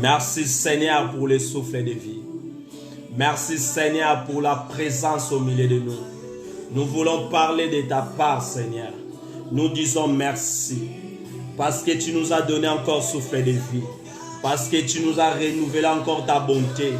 Merci Seigneur pour le souffle de vie. Merci Seigneur pour la présence au milieu de nous. Nous voulons parler de ta part Seigneur. Nous disons merci parce que tu nous as donné encore souffle de vie. Parce que tu nous as renouvelé encore ta bonté.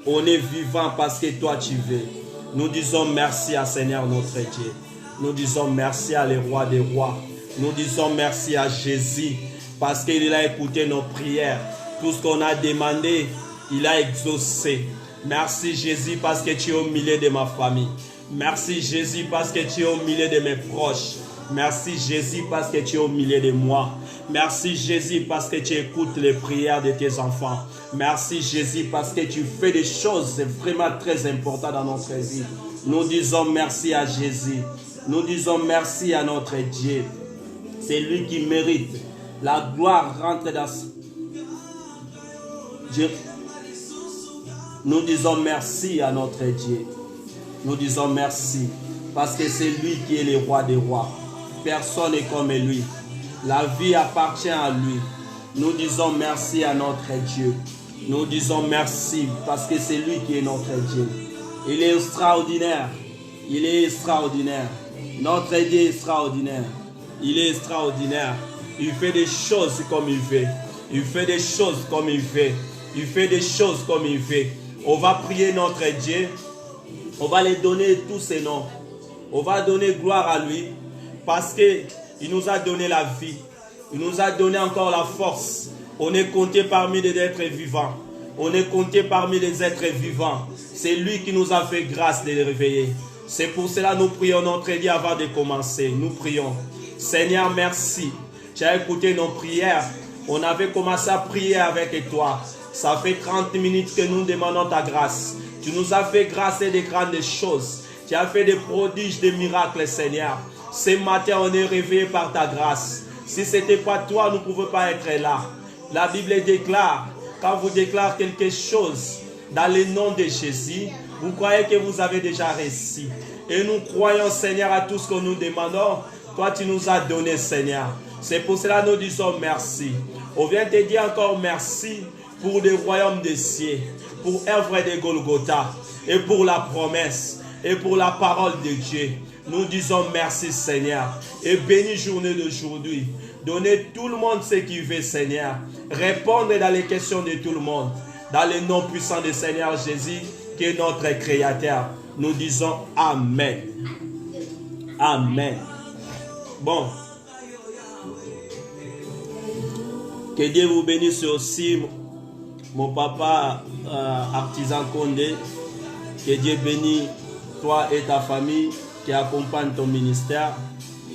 On est vivant parce que toi tu veux. Nous disons merci à Seigneur notre Dieu. Nous disons merci à le roi des rois. Nous disons merci à Jésus parce qu'il a écouté nos prières. Tout ce qu'on a demandé, il a exaucé. Merci Jésus parce que tu es au milieu de ma famille. Merci Jésus parce que tu es au milieu de mes proches. Merci Jésus parce que tu es au milieu de moi. Merci Jésus parce que tu écoutes les prières de tes enfants. Merci Jésus parce que tu fais des choses vraiment très importantes dans notre vie. Nous disons merci à Jésus. Nous disons merci à notre Dieu. C'est lui qui mérite. La gloire rentre dans Dieu. Nous disons merci à notre Dieu. Nous disons merci parce que c'est lui qui est le roi des rois. Personne n'est comme lui. La vie appartient à lui. Nous disons merci à notre Dieu. Nous disons merci parce que c'est lui qui est notre Dieu. Il est extraordinaire. Il est extraordinaire. Notre Dieu est extraordinaire. Il est extraordinaire. Il fait des choses comme il veut. Il fait des choses comme il veut. Il fait des choses comme il veut. On va prier notre Dieu. On va lui donner tous ses noms. On va donner gloire à lui. Parce qu'il nous a donné la vie. Il nous a donné encore la force. On est compté parmi les êtres vivants. On est compté parmi les êtres vivants. C'est lui qui nous a fait grâce de les réveiller. C'est pour cela que nous prions notre Dieu avant de commencer. Nous prions. Seigneur, merci. Tu as écouté nos prières. On avait commencé à prier avec toi. Ça fait 30 minutes que nous demandons ta grâce. Tu nous as fait grâce et de grandes choses. Tu as fait des prodiges, des miracles, Seigneur. Ce matin, on est réveillé par ta grâce. Si ce n'était pas toi, nous ne pouvions pas être là. La Bible déclare, quand vous déclarez quelque chose dans le nom de Jésus, vous croyez que vous avez déjà réussi. Et nous croyons, Seigneur, à tout ce que nous demandons. Toi, tu nous as donné, Seigneur. C'est pour cela que nous disons merci. On vient te dire encore merci pour le royaume des cieux, pour œuvre de Golgotha, et pour la promesse, et pour la parole de Dieu. Nous disons merci Seigneur et bénis journée d'aujourd'hui. Donnez tout le monde ce qu'il veut Seigneur. Répondre dans les questions de tout le monde. Dans le nom puissant du Seigneur Jésus qui est notre Créateur. Nous disons Amen. Amen. Bon. Que Dieu vous bénisse aussi mon papa artisan Condé. Que Dieu bénisse toi et ta famille qui accompagne ton ministère.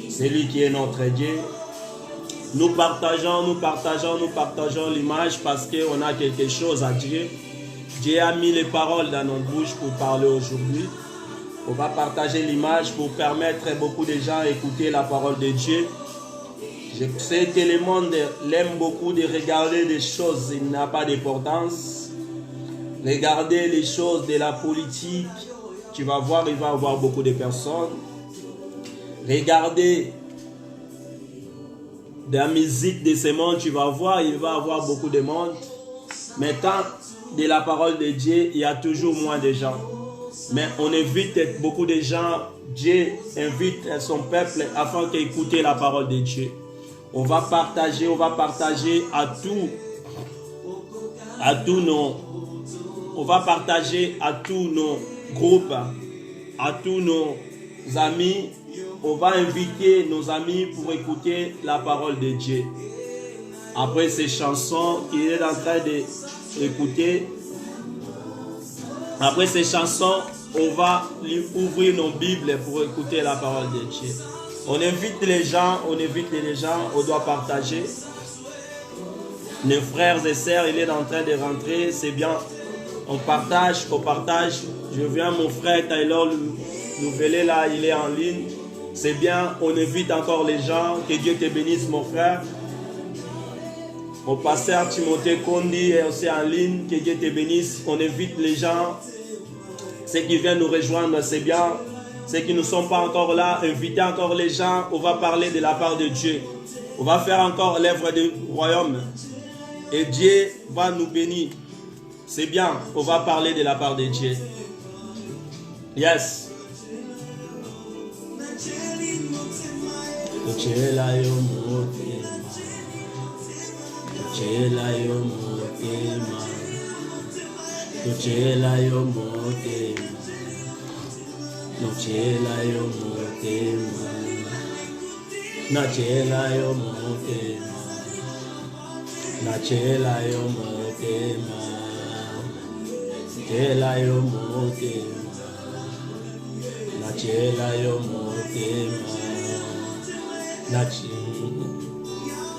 C'est lui qui est notre Dieu. Nous partageons l'image parce qu'on a quelque chose à dire. Dieu a mis les paroles dans notre bouche pour parler aujourd'hui. On va partager l'image pour permettre à beaucoup de gens d'écouter la parole de Dieu. Je sais que le monde aime beaucoup de regarder des choses, il n'a pas d'importance. Regarder les choses de la politique, tu vas voir, il va y avoir beaucoup de personnes. Regardez de la musique de ce monde, tu vas voir, il va y avoir beaucoup de monde. Mais quand de la parole de Dieu, il y a toujours moins de gens. Mais on invite beaucoup de gens, Dieu invite son peuple afin d'écouter la parole de Dieu. On va partager à tous nos groupes, à tous nos amis. On va inviter nos amis pour écouter la parole de Dieu. Après ces chansons qu'il est en train d'écouter, après ces chansons, on va lui ouvrir nos Bibles pour écouter la parole de Dieu. On invite les gens, on doit partager. Mes frères et sœurs, il est en train de rentrer, c'est bien. On partage. Je viens, mon frère Taylor, nous verrez là, il est en ligne. C'est bien, on invite encore les gens. Que Dieu te bénisse, mon frère. Mon pasteur Timothée Kondi est aussi en ligne. Que Dieu te bénisse. On invite les gens. Ceux qui viennent nous rejoindre, c'est bien. Ceux qui ne sont pas encore là, invitez encore les gens. On va parler de la part de Dieu. On va faire encore l'œuvre du royaume. Et Dieu va nous bénir. C'est bien, on va parler de la part de Dieu. Yes.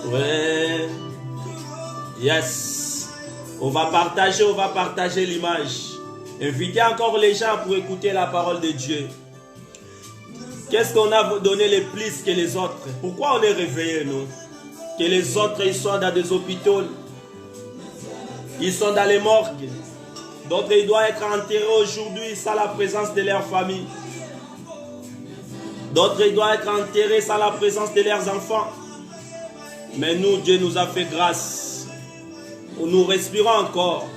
Ouais. Yes. On va partager l'image. Invitez encore les gens pour écouter la parole de Dieu. Qu'est-ce qu'on a donné les plus que les autres? Pourquoi on est réveillés, nous? Que les autres, ils sont dans des hôpitaux. Ils sont dans les morgues. D'autres, ils doivent être enterrés aujourd'hui sans la présence de leur famille. D'autres, ils doivent être enterrés sans la présence de leurs enfants. Mais nous, Dieu nous a fait grâce. Nous respirons encore.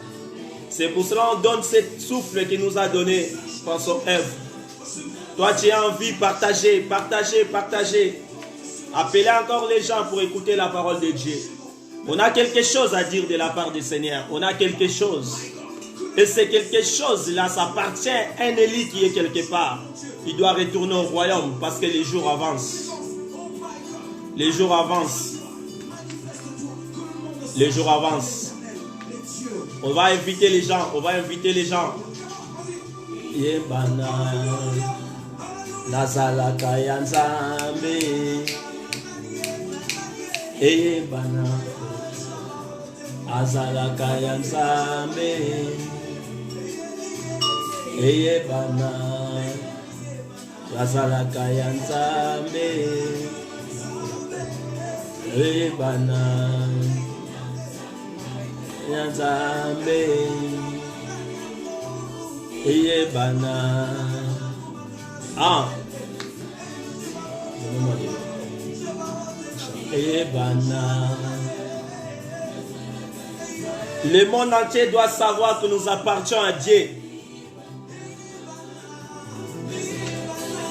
C'est pour cela qu'on donne ce souffle qu'il nous a donné par son œuvre. Toi, tu as envie de partager. Appelez encore les gens pour écouter la parole de Dieu. On a quelque chose à dire de la part du Seigneur. On a quelque chose. Et c'est quelque chose là, ça appartient à un Élie qui est quelque part. Il doit retourner au royaume parce que les jours avancent. Les jours avancent. Les jours avancent. On va inviter les gens. Yebana Nazalaka Yanzambe Yebana Azalaka Yanzambe Yebana Azalaka Yanzambe Yebana Yanzambe Yebana. Ah. Yebana. Le monde entier doit savoir que nous appartenons à Dieu.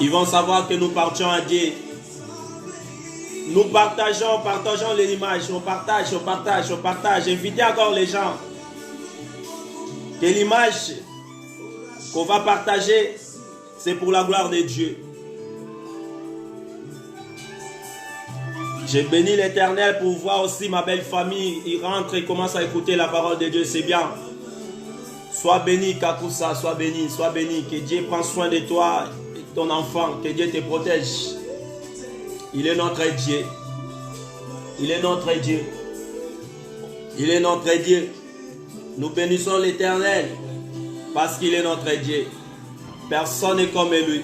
Ils vont savoir que nous appartenons à Dieu. Nous partageons l'image. On partage. Invitez encore les gens. Que l'image qu'on va partager, c'est pour la gloire de Dieu. J'ai béni l'Éternel pour voir aussi ma belle famille. Ils rentrent et commencent à écouter la parole de Dieu. C'est bien. Sois béni, Kakoussa. Sois béni. Que Dieu prenne soin de toi et de ton enfant. Que Dieu te protège. Il est notre Dieu. Il est notre Dieu. Il est notre Dieu. Nous bénissons l'Éternel parce qu'il est notre Dieu. Personne n'est comme lui.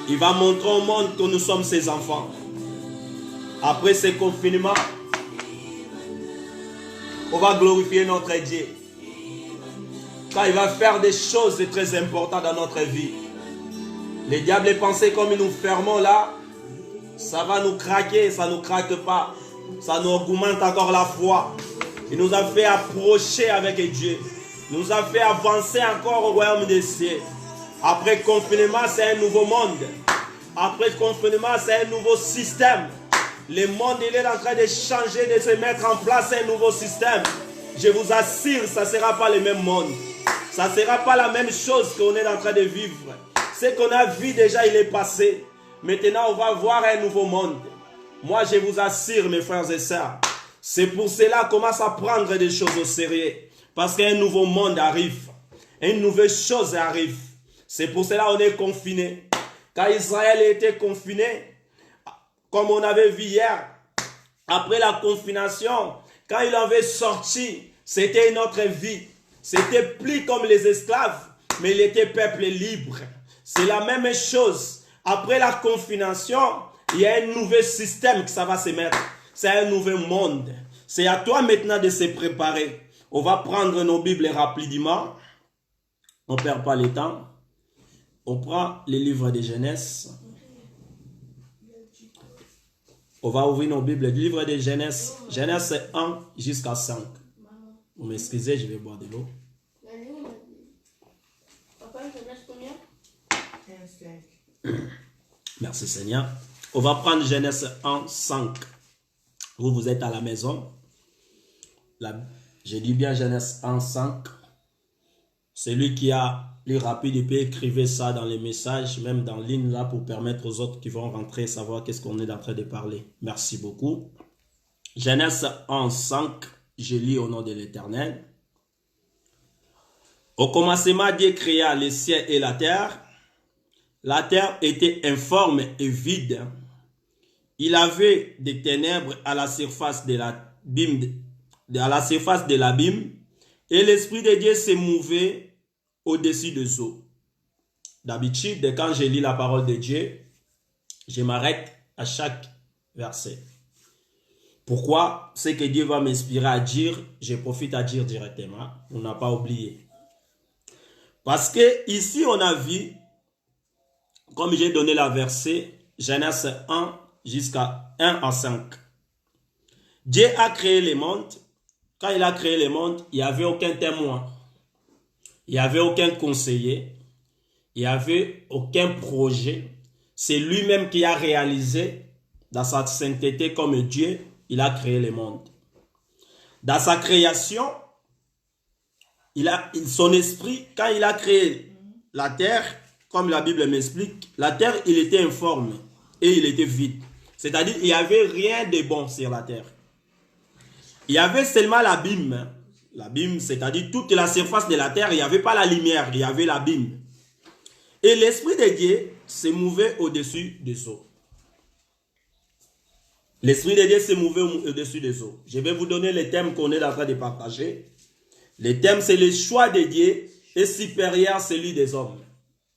Il va montrer au monde que nous sommes ses enfants. Après ce confinement, on va glorifier notre Dieu. Quand il va faire des choses très importantes dans notre vie. Les diables pensaient comme nous fermons là, ça va nous craquer, ça ne nous craque pas. Ça nous augmente encore la foi. Il nous a fait approcher avec Dieu. Il nous a fait avancer encore au royaume des cieux. Après le confinement, c'est un nouveau monde. Après le confinement, c'est un nouveau système. Le monde, il est en train de changer, de se mettre en place un nouveau système. Je vous assure, ça ne sera pas le même monde. Ça ne sera pas la même chose qu'on est en train de vivre. Ce qu'on a vu déjà, il est passé. Maintenant, on va voir un nouveau monde. Moi, je vous assure, mes frères et sœurs, c'est pour cela qu'on commence à prendre des choses au sérieux. Parce qu'un nouveau monde arrive. Une nouvelle chose arrive. C'est pour cela qu'on est confiné. Quand Israël était confiné, comme on avait vu hier, après la confination, quand il avait sorti, c'était une autre vie. C'était plus comme les esclaves, mais il était peuple libre. C'est la même chose. Après la confination, il y a un nouveau système que ça va se mettre. C'est un nouveau monde. C'est à toi maintenant de se préparer. On va prendre nos Bibles rapidement. On ne perd pas le temps. On prend les livres de Genèse. On va ouvrir nos Bibles. Le livre de Genèse. Genèse 1 jusqu'à 5. Vous m'excusez, je vais boire de l'eau. Merci Seigneur. On va prendre Genèse 1, 5. Vous êtes à la maison. Je dis bien Genèse 1, 5. Celui qui a plus rapide, il peut écrire ça dans les messages, même dans ligne là, pour permettre aux autres qui vont rentrer savoir qu'est-ce qu'on est en train de parler. Merci beaucoup. Genèse 1, 5. Je lis au nom de l'Éternel. Au commencement, Dieu créa les cieux et la terre. La terre était informe et vide. Il avait des ténèbres à la surface de l'abîme, et l'Esprit de Dieu se mouvait au-dessus des eaux. D'habitude, quand je lis la parole de Dieu, je m'arrête à chaque verset. Pourquoi? Ce que Dieu va m'inspirer à dire, je profite à dire directement. On n'a pas oublié. Parce que ici, on a vu, comme j'ai donné la verset, Genèse 1 jusqu'à 1 à 5. Dieu a créé les mondes. Quand il a créé les mondes, il n'y avait aucun témoin. Il n'y avait aucun conseiller. Il n'y avait aucun projet. C'est lui-même qui a réalisé, dans sa sainteté comme Dieu, il a créé les mondes. Dans sa création, son esprit, quand il a créé la terre, comme la Bible m'explique, la terre, il était informe et il était vide. C'est-à-dire, il n'y avait rien de bon sur la terre. Il y avait seulement l'abîme. L'abîme, c'est-à-dire toute la surface de la terre, il n'y avait pas la lumière, il y avait l'abîme. Et l'Esprit de Dieu se mouvait au-dessus des eaux. L'Esprit de Dieu se mouvait au-dessus des eaux. Je vais vous donner les thèmes qu'on est en train de partager. Le thème, c'est le choix de Dieu est supérieur à celui des hommes.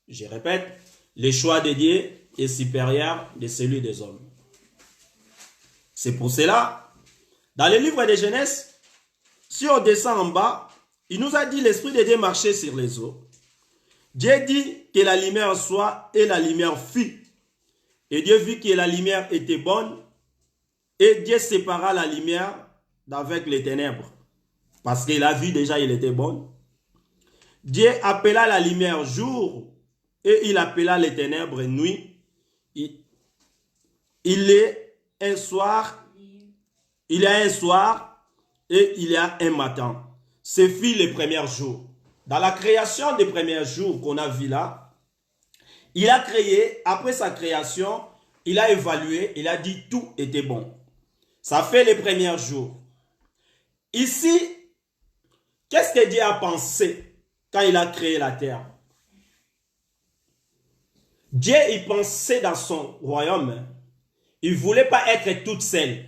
Je répète, le choix de Dieu est supérieur de celui des hommes. C'est pour cela, dans le livre de Genèse, si on descend en bas, il nous a dit l'Esprit de Dieu marchait sur les eaux. Dieu dit que la lumière soit et la lumière fut. Et Dieu vit que la lumière était bonne et Dieu sépara la lumière d'avec les ténèbres. Parce qu'il a vu déjà il était bon. Dieu appela la lumière jour et il appela les ténèbres nuit. Il y a un soir et il y a un matin. Ce fut les premiers jours. Dans la création des premiers jours qu'on a vu là, il a créé, après sa création, il a évalué, il a dit tout était bon. Ça fait les premiers jours. Ici, qu'est-ce que Dieu a pensé quand il a créé la terre? Dieu, il pensait dans son royaume. Il ne voulait pas être toute seule.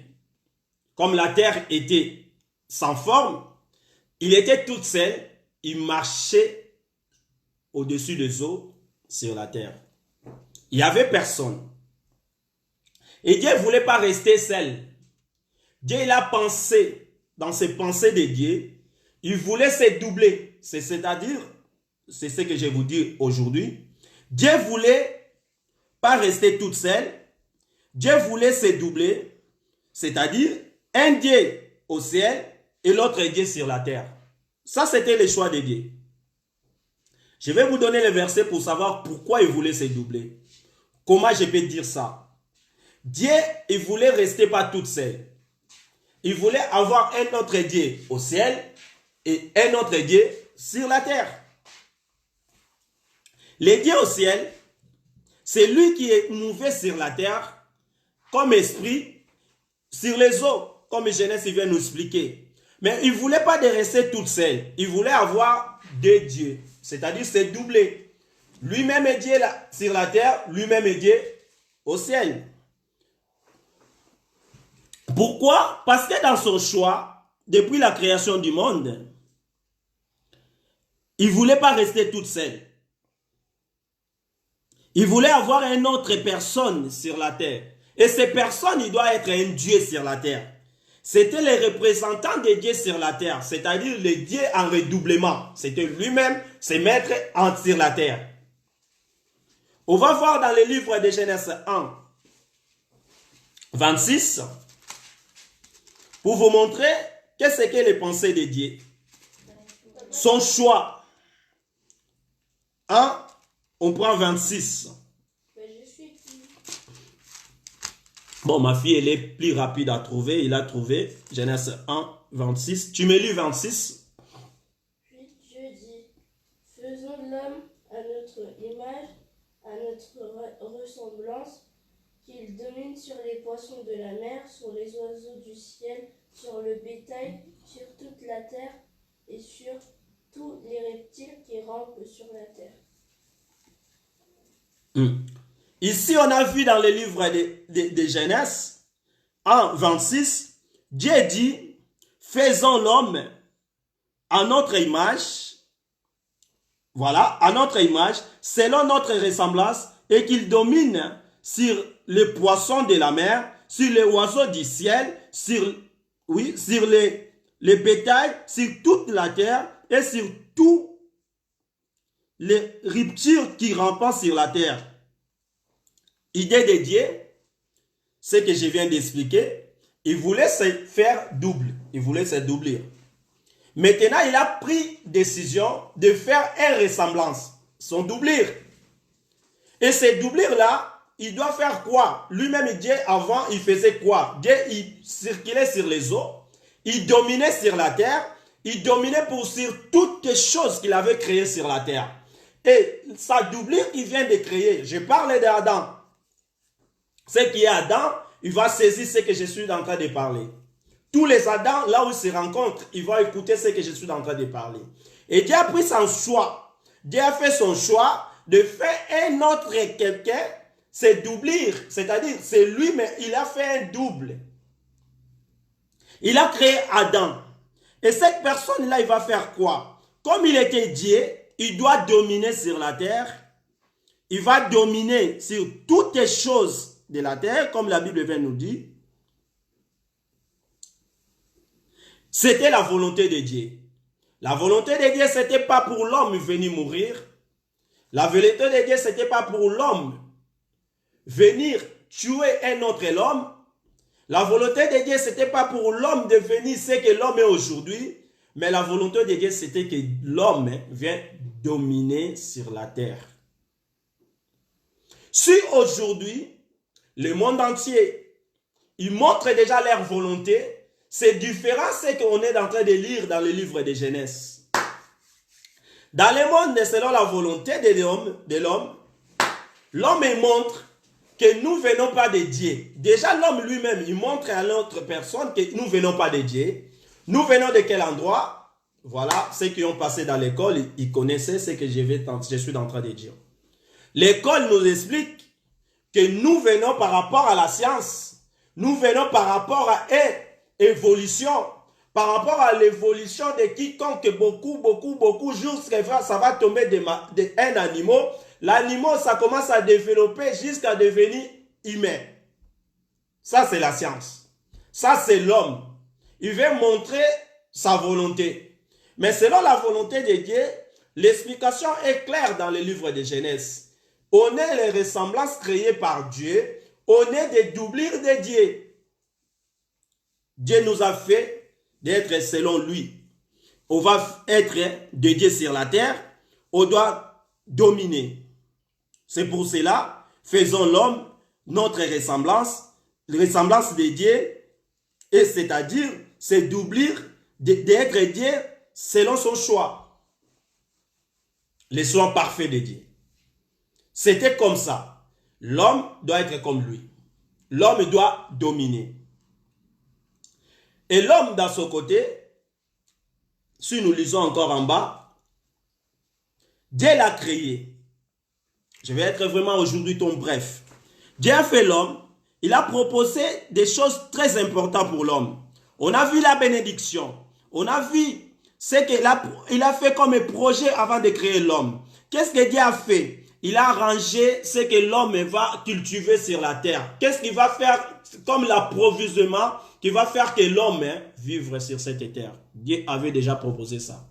Comme la terre était sans forme, il était toute seule. Il marchait au-dessus des eaux sur la terre. Il n'y avait personne. Et Dieu ne voulait pas rester seul. Dieu, il a pensé, dans ses pensées de Dieu, il voulait se doubler. C'est-à-dire, c'est ce que je vous dis aujourd'hui. Dieu ne voulait pas rester toute seule. Dieu voulait se doubler. C'est-à-dire, un Dieu au ciel et l'autre Dieu sur la terre. Ça, c'était le choix de Dieu. Je vais vous donner les versets pour savoir pourquoi il voulait se doubler. Comment je peux dire ça? Dieu, il voulait rester pas toute seule. Il voulait avoir un autre Dieu au ciel et un autre Dieu sur la terre. Le Dieu au ciel, c'est lui qui est mouvé sur la terre comme esprit sur les eaux, comme Genèse vient nous expliquer. Mais il ne voulait pas de rester toute seule. Il voulait avoir deux dieux. C'est-à-dire se doubler. Lui-même est Dieu sur la terre, lui-même est Dieu au ciel. Pourquoi? Parce que dans son choix, depuis la création du monde, il ne voulait pas rester toute seule. Il voulait avoir une autre personne sur la terre. Et cette personne, il doit être un Dieu sur la terre. C'était les représentants de Dieu sur la terre, c'est-à-dire le Dieu en redoublement. C'était lui-même, ses maîtres sur la terre. On va voir dans le livre de Genèse 1, 26, pour vous montrer qu'est-ce que les pensées de Dieu. Son choix. 1, on prend 26. Bon, ma fille, elle est plus rapide à trouver. Il a trouvé Genèse 1, 26. Tu me lis 26. Puis Dieu dit, faisons l'homme à notre image, à notre ressemblance, qu'il domine sur les poissons de la mer, sur les oiseaux du ciel, sur le bétail, sur toute la terre et sur tous les reptiles qui rampent sur la terre. Ici, on a vu dans le livre de Genèse 1, 26, Dieu dit, faisons l'homme à notre image, voilà, à notre image, selon notre ressemblance, et qu'il domine sur les poissons de la mer, sur les oiseaux du ciel, sur les bétails, sur toute la terre, et sur tous les reptiles qui rampent sur la terre. Idée de Dieu, ce que je viens d'expliquer, il voulait se faire double, il voulait se doubler. Maintenant, il a pris décision de faire une ressemblance, son doublure. Et ce doublure-là, il doit faire quoi? Lui-même, Dieu, avant, il faisait quoi? Dieu, il circulait sur les eaux, il dominait sur la terre, il dominait sur toutes les choses qu'il avait créées sur la terre. Et sa doublure qu'il vient de créer, je parle d'Adam. Ce qui est Adam, il va saisir ce que je suis en train de parler. Tous les Adams, là où ils se rencontrent, ils vont écouter ce que je suis en train de parler. Et Dieu a pris son choix. Dieu a fait son choix de faire un autre quelqu'un, c'est doublir. C'est-à-dire, c'est lui, mais il a fait un double. Il a créé Adam. Et cette personne-là, il va faire quoi? Comme il était Dieu, il doit dominer sur la terre. Il va dominer sur toutes les choses de la terre, comme la Bible vient nous dire. C'était la volonté de Dieu. La volonté de Dieu, ce n'était pas pour l'homme venir mourir. La volonté de Dieu, ce n'était pas pour l'homme venir tuer un autre homme. La volonté de Dieu, ce n'était pas pour l'homme de venir ce que l'homme est aujourd'hui. Mais la volonté de Dieu, c'était que l'homme vienne dominer sur la terre. Si aujourd'hui, le monde entier, ils montrent déjà leur volonté, c'est différent de ce qu'on est en train de lire dans le livre de Genèse. Dans le monde, selon la volonté de l'homme, l'homme montre que nous ne venons pas de Dieu. Déjà, l'homme lui-même, il montre à l'autre personne que nous ne venons pas de Dieu. Nous venons de quel endroit? Voilà, ceux qui ont passé dans l'école, ils connaissaient ce que je suis en train de dire. L'école nous explique que nous venons par rapport à la science, nous venons par rapport à une évolution, par rapport à l'évolution de quiconque, beaucoup, jusqu'à ça va tomber d'un animal. L'animal, ça commence à développer jusqu'à devenir humain. Ça, c'est la science. Ça, c'est l'homme. Il veut montrer sa volonté. Mais selon la volonté de Dieu, l'explication est claire dans le livre de Genèse. On est les ressemblances créées par Dieu. On est des doublures de Dieu. Dieu nous a fait d'être selon lui. On va être de Dieu sur la terre. On doit dominer. C'est pour cela, faisons l'homme notre ressemblance de Dieu. Et c'est-à-dire, c'est doublure d'être Dieu selon son choix. Le choix parfait de Dieu. C'était comme ça. L'homme doit être comme lui. L'homme doit dominer. Et l'homme, dans son côté, si nous lisons encore en bas, Dieu l'a créé. Je vais être vraiment aujourd'hui ton bref. Dieu a fait l'homme. Il a proposé des choses très importantes pour l'homme. On a vu la bénédiction. On a vu ce qu'il a fait comme projet avant de créer l'homme. Qu'est-ce que Dieu a fait? Il a arrangé ce que l'homme va cultiver sur la terre. Qu'est-ce qu'il va faire comme l'approvisionnement qui va faire que l'homme vive sur cette terre? Dieu avait déjà proposé ça.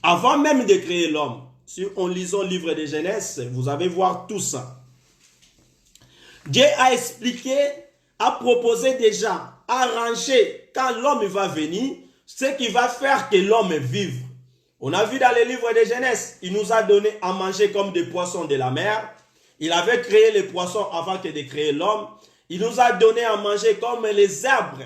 Avant même de créer l'homme, si on lit le livre de Genèse, vous allez voir tout ça. Dieu a expliqué a proposé déjà, arrangé, quand l'homme va venir, ce qui va faire que l'homme vive. On a vu dans les livres de Genèse, il nous a donné à manger comme des poissons de la mer. Il avait créé les poissons avant que de créer l'homme. Il nous a donné à manger comme les arbres,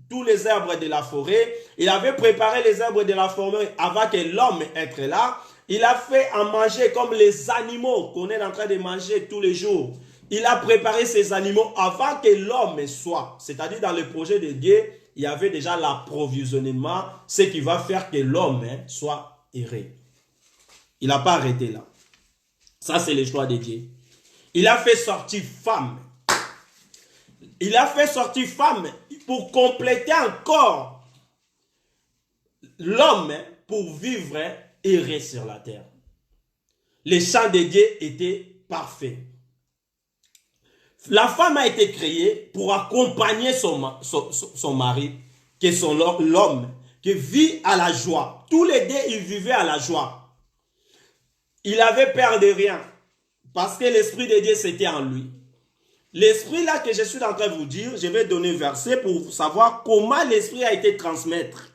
tous les arbres de la forêt. Il avait préparé les arbres de la forêt avant que l'homme entre là. Il a fait à manger comme les animaux qu'on est en train de manger tous les jours. Il a préparé ces animaux avant que l'homme soit. C'est-à-dire dans le projet de Dieu, il y avait déjà l'approvisionnement, ce qui va faire que l'homme soit erré. Il n'a pas arrêté là. Ça, c'est le choix de Dieu. Il a fait sortir femme. Il a fait sortir femme pour compléter encore l'homme pour vivre erré sur la terre. Les champs de Dieu étaient parfaits. La femme a été créée pour accompagner son mari, qui est l'homme, qui vit à la joie. Tous les deux, ils vivaient à la joie. Il avait peur de rien, parce que l'Esprit de Dieu, c'était en lui. L'Esprit là que je suis en train de vous dire, je vais donner un verset pour savoir comment l'Esprit a été transmettre.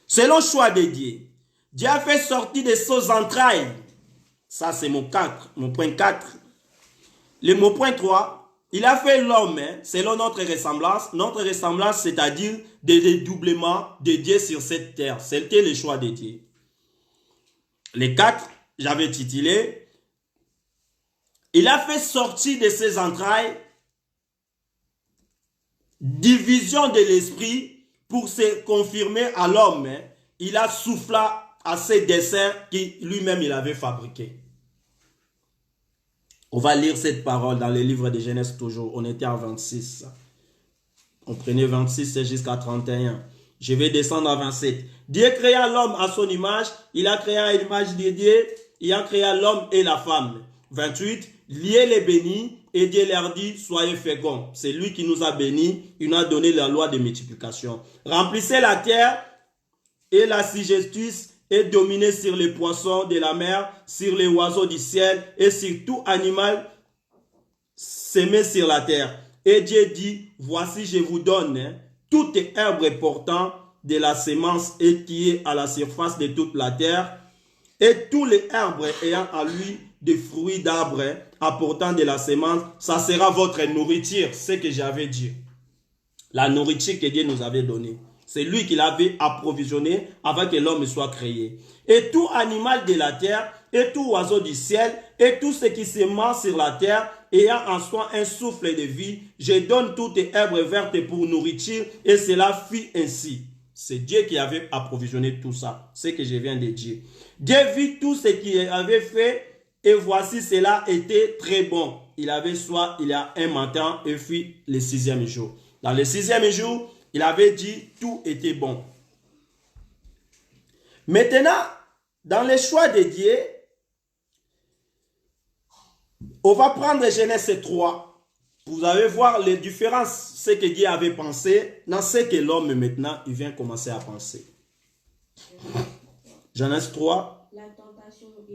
Selon le choix de Dieu, Dieu a fait sortir de ses entrailles. Ça, c'est mon point 4. Le mot point 3, il a fait l'homme selon notre ressemblance. Notre ressemblance, c'est-à-dire des dédoublements de Dieu sur cette terre. C'était le choix de Dieu. Les 4, j'avais titulé, il a fait sortir de ses entrailles division de l'esprit pour se confirmer à l'homme. Il a soufflé à ses desseins qu'il lui-même il avait fabriqués. On va lire cette parole dans le livre de Genèse toujours. On était à 26. On prenait 26 jusqu'à 31. Je vais descendre à 27. Dieu créa l'homme à son image. Il a créé à l'image de Dieu. Il a créé l'homme et la femme. 28. Dieu les bénit et Dieu leur dit, soyez féconds. C'est lui qui nous a bénis. Il nous a donné la loi de multiplication. Remplissez la terre et la sigestice et dominez sur les poissons de la mer, sur les oiseaux du ciel et sur tout animal semé sur la terre. Et Dieu dit, voici je vous donne toute herbe portant de la semence et qui est à la surface de toute la terre, et tous les arbres ayant à lui des fruits d'arbres apportant de la semence, ça sera votre nourriture, ce que j'avais dit. La nourriture que Dieu nous avait donnée. C'est lui qui l'avait approvisionné avant que l'homme soit créé. Et tout animal de la terre, et tout oiseau du ciel, et tout ce qui se mange sur la terre, ayant en soi un souffle de vie, je donne toutes les herbes vertes pour nourriture, et cela fit ainsi. C'est Dieu qui avait approvisionné tout ça, ce que je viens de dire. Dieu vit tout ce qu'il avait fait, et voici cela était très bon. Il avait soif, il y a un matin, et puis le 6e jour. Dans le 6e jour, il avait dit tout était bon. Maintenant, dans le choix de Dieu, on va prendre Genèse 3. Vous allez voir les différences, ce que Dieu avait pensé, dans ce que l'homme maintenant, il vient commencer à penser. Genèse 3,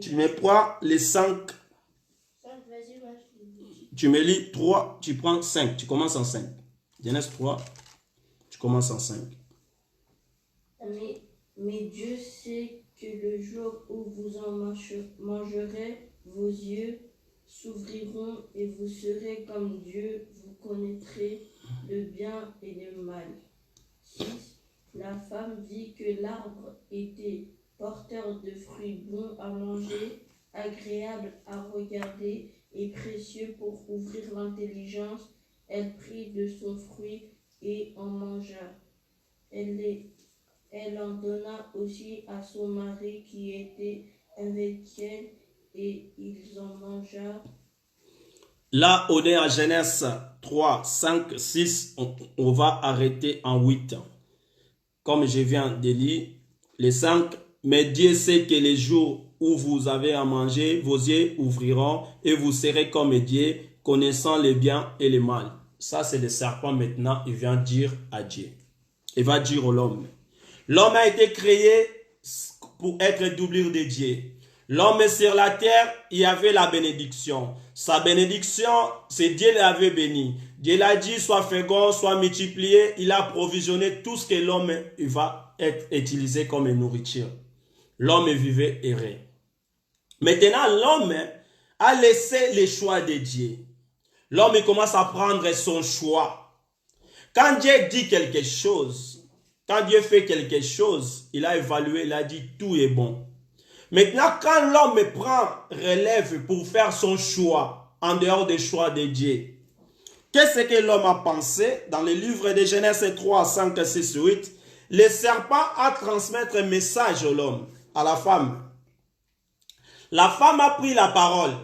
tu me prends les 5. Tu me lis 3, tu prends 5, tu commences en 5. Genèse 3. Commence en 5. Mais Dieu sait que le jour où vous en mangerez, vos yeux s'ouvriront et vous serez comme Dieu, vous connaîtrez le bien et le mal. 6. La femme vit que l'arbre était porteur de fruits bons à manger, agréable à regarder et précieux pour ouvrir l'intelligence. Elle prit de son fruit et en mangea. Elle en donna aussi à son mari qui était avec elle, et ils en mangea. Là, on est à Genèse 3, 5, 6. On va arrêter en 8. Comme je viens de lire, les 5. Mais Dieu sait que les jours où vous avez à manger, vos yeux ouvriront et vous serez comme Dieu, connaissant le bien et le mal. Ça, c'est le serpent maintenant. Il vient dire à Dieu. Il va dire à l'homme. L'homme a été créé pour être doublure de Dieu. L'homme sur la terre, il y avait la bénédiction. Sa bénédiction, c'est Dieu l'avait béni. Dieu l'a dit, soit fécond, soit multiplié. Il a provisionné tout ce que l'homme va être utilisé comme nourriture. L'homme vivait erré. Maintenant, l'homme a laissé les choix de Dieu. L'homme commence à prendre son choix. Quand Dieu dit quelque chose, quand Dieu fait quelque chose, il a évalué, il a dit tout est bon. Maintenant, quand l'homme prend relève pour faire son choix, en dehors des choix de Dieu, qu'est-ce que l'homme a pensé? Dans le livre de Genèse 3, 5, 6, 8, le serpent a transmettre un message à l'homme, à la femme. La femme a pris la parole.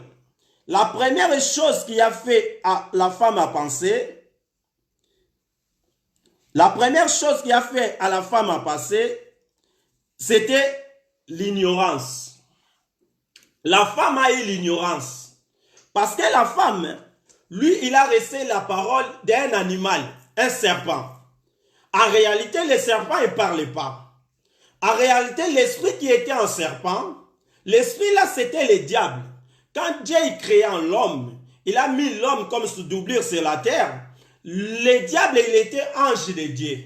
La première chose qui a fait à la femme à penser, c'était l'ignorance. La femme a eu l'ignorance. Parce que la femme, lui, il a reçu la parole d'un animal, un serpent. En réalité, le serpent ne parlait pas. En réalité, l'esprit qui était un serpent, l'esprit là, c'était le diable. Quand Dieu créa l'homme, il a mis l'homme comme doublure sur la terre. Le diable, il était ange de Dieu.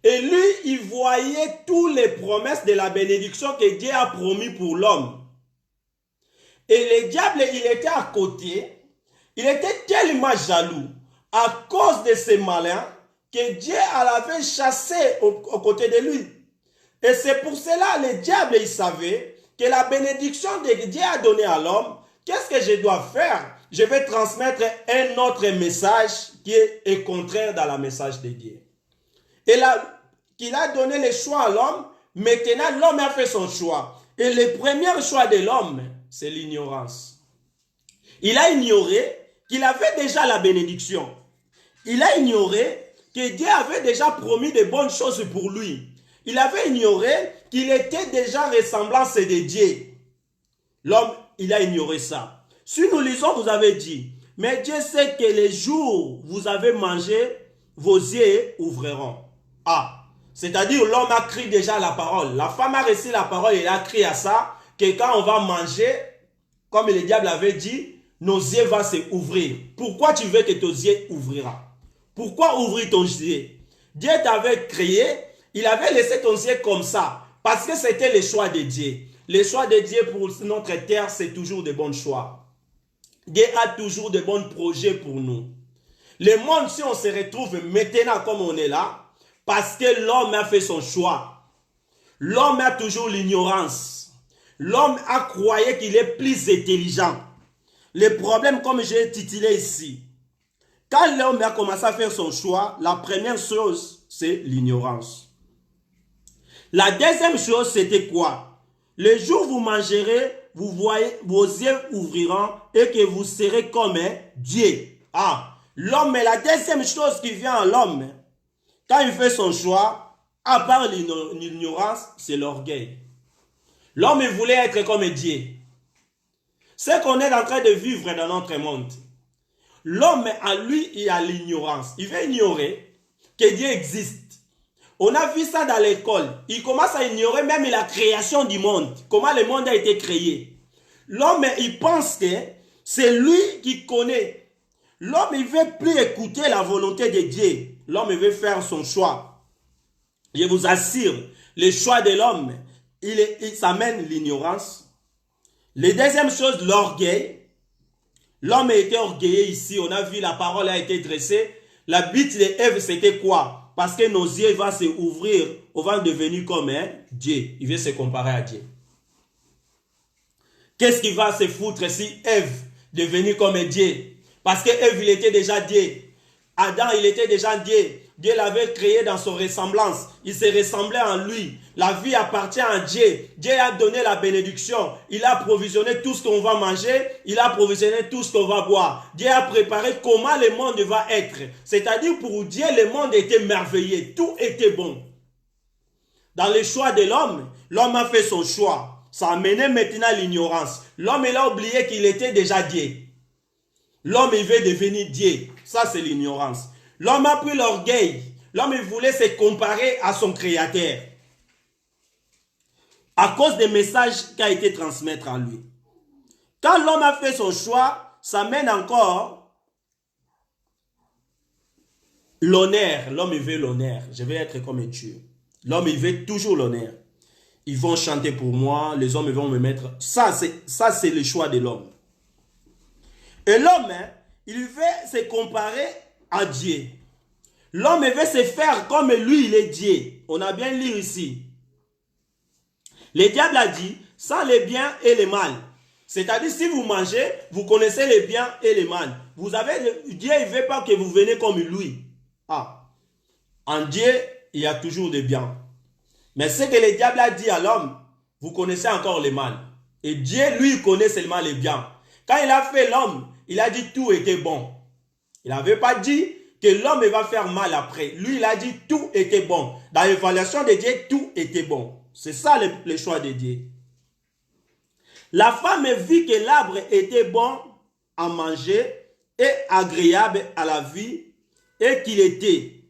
Et lui, il voyait toutes les promesses de la bénédiction que Dieu a promis pour l'homme. Et le diable, il était à côté. Il était tellement jaloux à cause de ces malins que Dieu l'avait chassé aux côtés de lui. Et c'est pour cela le diable, il savait que la bénédiction que Dieu a donnée à l'homme, qu'est-ce que je dois faire? Je vais transmettre un autre message qui est contraire dans le message de Dieu. Et là, qu'il a donné le choix à l'homme, maintenant l'homme a fait son choix. Et le premier choix de l'homme, c'est l'ignorance. Il a ignoré qu'il avait déjà la bénédiction. Il a ignoré que Dieu avait déjà promis de bonnes choses pour lui. Il avait ignoré qu'il était déjà ressemblance de Dieu. L'homme, il a ignoré ça. Si nous lisons, vous avez dit, mais Dieu sait que les jours où vous avez mangé, vos yeux ouvriront. Ah, c'est-à-dire l'homme a crié déjà la parole. La femme a reçu la parole et elle a crié à ça, que quand on va manger, comme le diable avait dit, nos yeux vont s'ouvrir. Pourquoi tu veux que tes yeux ouvrira? Pourquoi ouvrir ton yeux? Dieu t'avait créé, il avait laissé ton yeux comme ça, parce que c'était le choix de Dieu. Le choix de Dieu pour notre terre, c'est toujours de bons choix. Dieu a toujours de bons projets pour nous. Le monde, si on se retrouve maintenant comme on est là, parce que l'homme a fait son choix. L'homme a toujours l'ignorance. L'homme a croyé qu'il est plus intelligent. Le problème, comme j'ai titulé ici, quand l'homme a commencé à faire son choix, la première chose, c'est l'ignorance. La deuxième chose, c'était quoi? Le jour où vous mangerez, vous voyez, vos yeux ouvriront et que vous serez comme Dieu. Ah, l'homme, la deuxième chose qui vient à l'homme, quand il fait son choix, à part l'ignorance, c'est l'orgueil. L'homme voulait être comme Dieu. Ce qu'on est en train de vivre dans notre monde. L'homme, à lui, il a l'ignorance. Il veut ignorer que Dieu existe. On a vu ça dans l'école. Il commence à ignorer même la création du monde. Comment le monde a été créé. L'homme, il pense que c'est lui qui connaît. L'homme, il ne veut plus écouter la volonté de Dieu. L'homme, il veut faire son choix. Je vous assure, le choix de l'homme, il s'amène l'ignorance. La deuxième chose, l'orgueil. L'homme a été orgueilleux ici. On a vu la parole a été dressée. La bite d'Ève, c'était quoi? Parce que nos yeux vont se ouvrir. On va devenir comme Dieu. Il veut se comparer à Dieu. Qu'est-ce qui va se foutre si Ève devenue comme Dieu? Parce que Ève, il était déjà Dieu. Adam, il était déjà Dieu. Dieu l'avait créé dans son ressemblance. Il se ressemblait en lui. La vie appartient à Dieu. Dieu a donné la bénédiction. Il a provisionné tout ce qu'on va manger. Il a provisionné tout ce qu'on va boire. Dieu a préparé comment le monde va être. C'est-à-dire pour Dieu, le monde était merveilleux. Tout était bon. Dans le choix de l'homme, l'homme a fait son choix. Ça a mené maintenant à l'ignorance. L'homme, il a oublié qu'il était déjà Dieu. L'homme, il veut devenir Dieu. Ça, c'est l'ignorance. L'homme a pris l'orgueil. L'homme, il voulait se comparer à son créateur. à cause des messages qui ont été transmis à lui. Quand l'homme a fait son choix, ça mène encore l'honneur. L'homme, il veut l'honneur. Je vais être comme un Dieu. L'homme, il veut toujours l'honneur. Ils vont chanter pour moi, les hommes vont me mettre... Ça, c'est le choix de l'homme. Et l'homme, il veut se comparer à Dieu. L'homme veut se faire comme lui, il est Dieu. On a bien lu ici. Le diable a dit, sans les biens et les mal. C'est-à-dire, si vous mangez, vous connaissez les biens et les mal. Dieu ne veut pas que vous venez comme lui. Ah, en Dieu, il y a toujours des biens. Mais ce que le diable a dit à l'homme, vous connaissez encore les mal. Et Dieu, lui, connaît seulement les biens. Quand il a fait l'homme, il a dit tout était bon. Il n'avait pas dit que l'homme va faire mal après. Lui, il a dit tout était bon. Dans l'évaluation de Dieu, tout était bon. C'est ça le choix de Dieu. La femme vit que l'arbre était bon à manger et agréable à la vie et qu'il était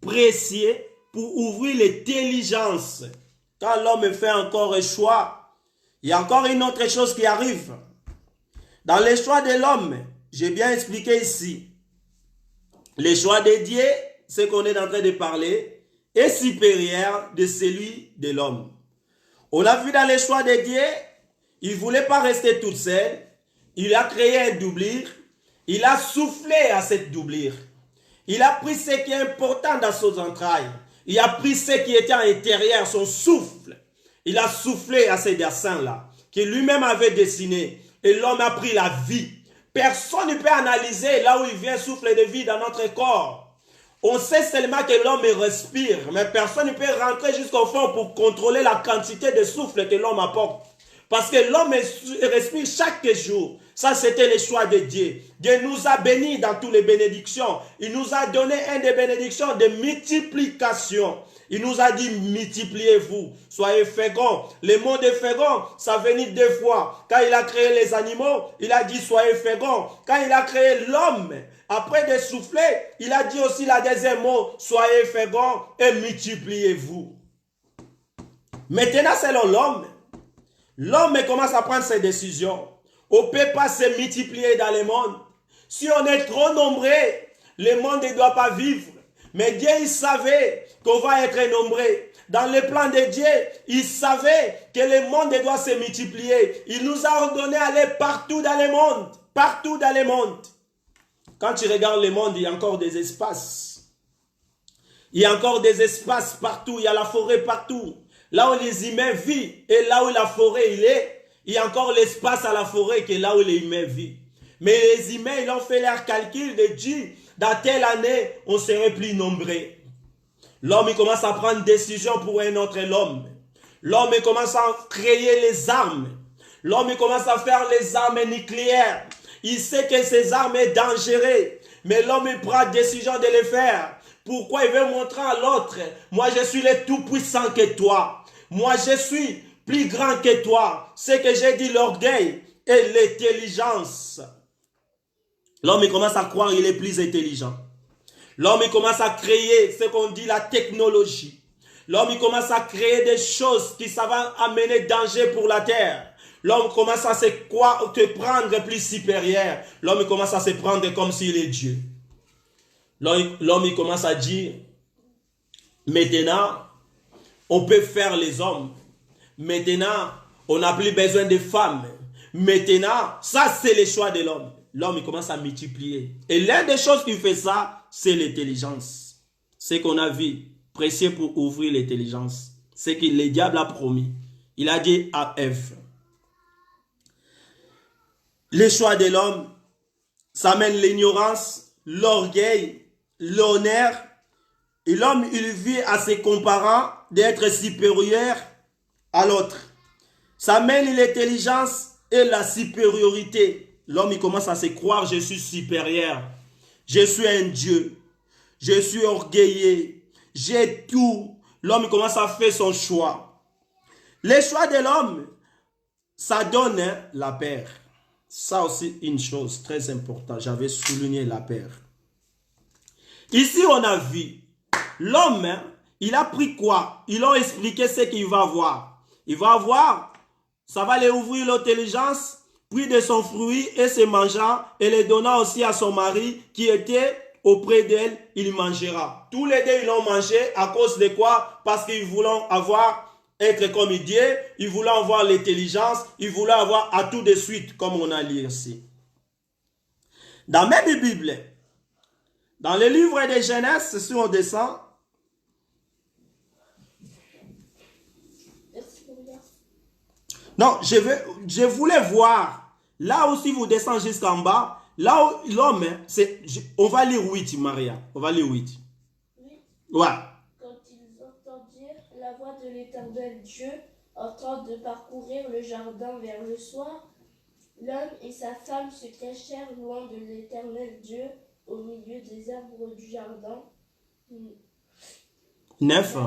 précieux pour ouvrir l'intelligence. Quand l'homme fait encore un choix, il y a encore une autre chose qui arrive. Dans le choix de l'homme, j'ai bien expliqué ici, le choix de Dieu, ce qu'on est en train de parler, est supérieur de celui de l'homme. On a vu dans le choix de Dieu, il ne voulait pas rester tout seul. Il a créé un doublure. Il a soufflé à cette doublure. Il a pris ce qui est important dans ses entrailles. Il a pris ce qui était à l'intérieur, son souffle. Il a soufflé à ces dessins-là, qu'il lui-même avait dessiné. Et l'homme a pris la vie. Personne ne peut analyser là où il vient souffle de vie dans notre corps. On sait seulement que l'homme respire, mais personne ne peut rentrer jusqu'au fond pour contrôler la quantité de souffle que l'homme apporte. Parce que l'homme respire chaque jour. Ça, c'était le choix de Dieu. Dieu nous a bénis dans toutes les bénédictions. Il nous a donné une des bénédictions de multiplication. Il nous a dit, multipliez-vous, soyez féconds. Le mot de fécond, ça venait deux fois. Quand il a créé les animaux, il a dit, soyez féconds. Quand il a créé l'homme, après de souffler, il a dit aussi la deuxième mot, soyez féconds et multipliez-vous. Maintenant, selon l'homme commence à prendre ses décisions. On ne peut pas se multiplier dans le monde. Si on est trop nombreux, le monde ne doit pas vivre. Mais Dieu, il savait qu'on va être nombreux. Dans le plan de Dieu, il savait que le monde doit se multiplier. Il nous a ordonné d'aller partout dans le monde. Partout dans le monde. Quand tu regardes le monde, il y a encore des espaces. Il y a encore des espaces partout. Il y a la forêt partout. Là où les humains vivent et là où la forêt il y a encore l'espace à la forêt que là où les humains vivent. Mais les humains, ils ont fait leur calcul de Dieu. Dans telle année, on serait plus nombreux. L'homme, il commence à prendre des décisions pour un autre homme. L'homme, il commence à créer les armes. L'homme, il commence à faire les armes nucléaires. Il sait que ces armes sont dangereuses. Mais l'homme, il prend la décision de les faire. Pourquoi il veut montrer à l'autre, moi je suis le tout puissant que toi. Moi je suis plus grand que toi. C'est que j'ai dit l'orgueil et l'intelligence. L'homme il commence à croire qu'il est plus intelligent. L'homme il commence à créer ce qu'on dit la technologie. L'homme il commence à créer des choses qui ça va amener danger pour la terre. L'homme commence à se prendre plus supérieur. L'homme il commence à se prendre comme s'il est Dieu. L'homme il commence à dire, maintenant, on peut faire les hommes. Maintenant, on n'a plus besoin de femmes. Maintenant, ça c'est le choix de l'homme. L'homme il commence à multiplier. Et l'une des choses qui fait ça, c'est l'intelligence. Ce qu'on a vu, précieux pour ouvrir l'intelligence. C'est que le diable a promis. Il a dit à Ève, le choix de l'homme, ça mène l'ignorance, l'orgueil, l'honneur, et l'homme il vit à ses comparants d'être supérieur à l'autre. Ça mène l'intelligence et la supériorité. L'homme il commence à se croire, je suis supérieur, je suis un Dieu, je suis orgueilleux, j'ai tout. L'homme il commence à faire son choix. Le choix de l'homme, ça donne la paix. Ça aussi une chose très importante, j'avais souligné la paix. Ici, on a vu, l'homme, il a pris quoi? Ils ont expliqué ce qu'il va voir. Il va avoir, ça va lui ouvrir l'intelligence, prit de son fruit et se mangea, et le donna aussi à son mari qui était auprès d'elle, il mangera. Tous les deux, ils l'ont mangé à cause de quoi? Parce qu'ils voulaient être comme Dieu, ils voulaient avoir l'intelligence, ils voulaient avoir à tout de suite, comme on a lu ici. Dans la même Bible, dans le livre de Genèse, si on descend, non, je voulais voir, là aussi vous descendez jusqu'en bas, là où l'homme, on va lire 8, Maria, on va lire 8. Oui. Ouais. Quand ils entendirent la voix de l'Éternel Dieu en train de parcourir le jardin vers le soir, l'homme et sa femme se cachèrent loin de l'Éternel Dieu au milieu des arbres du jardin. 9.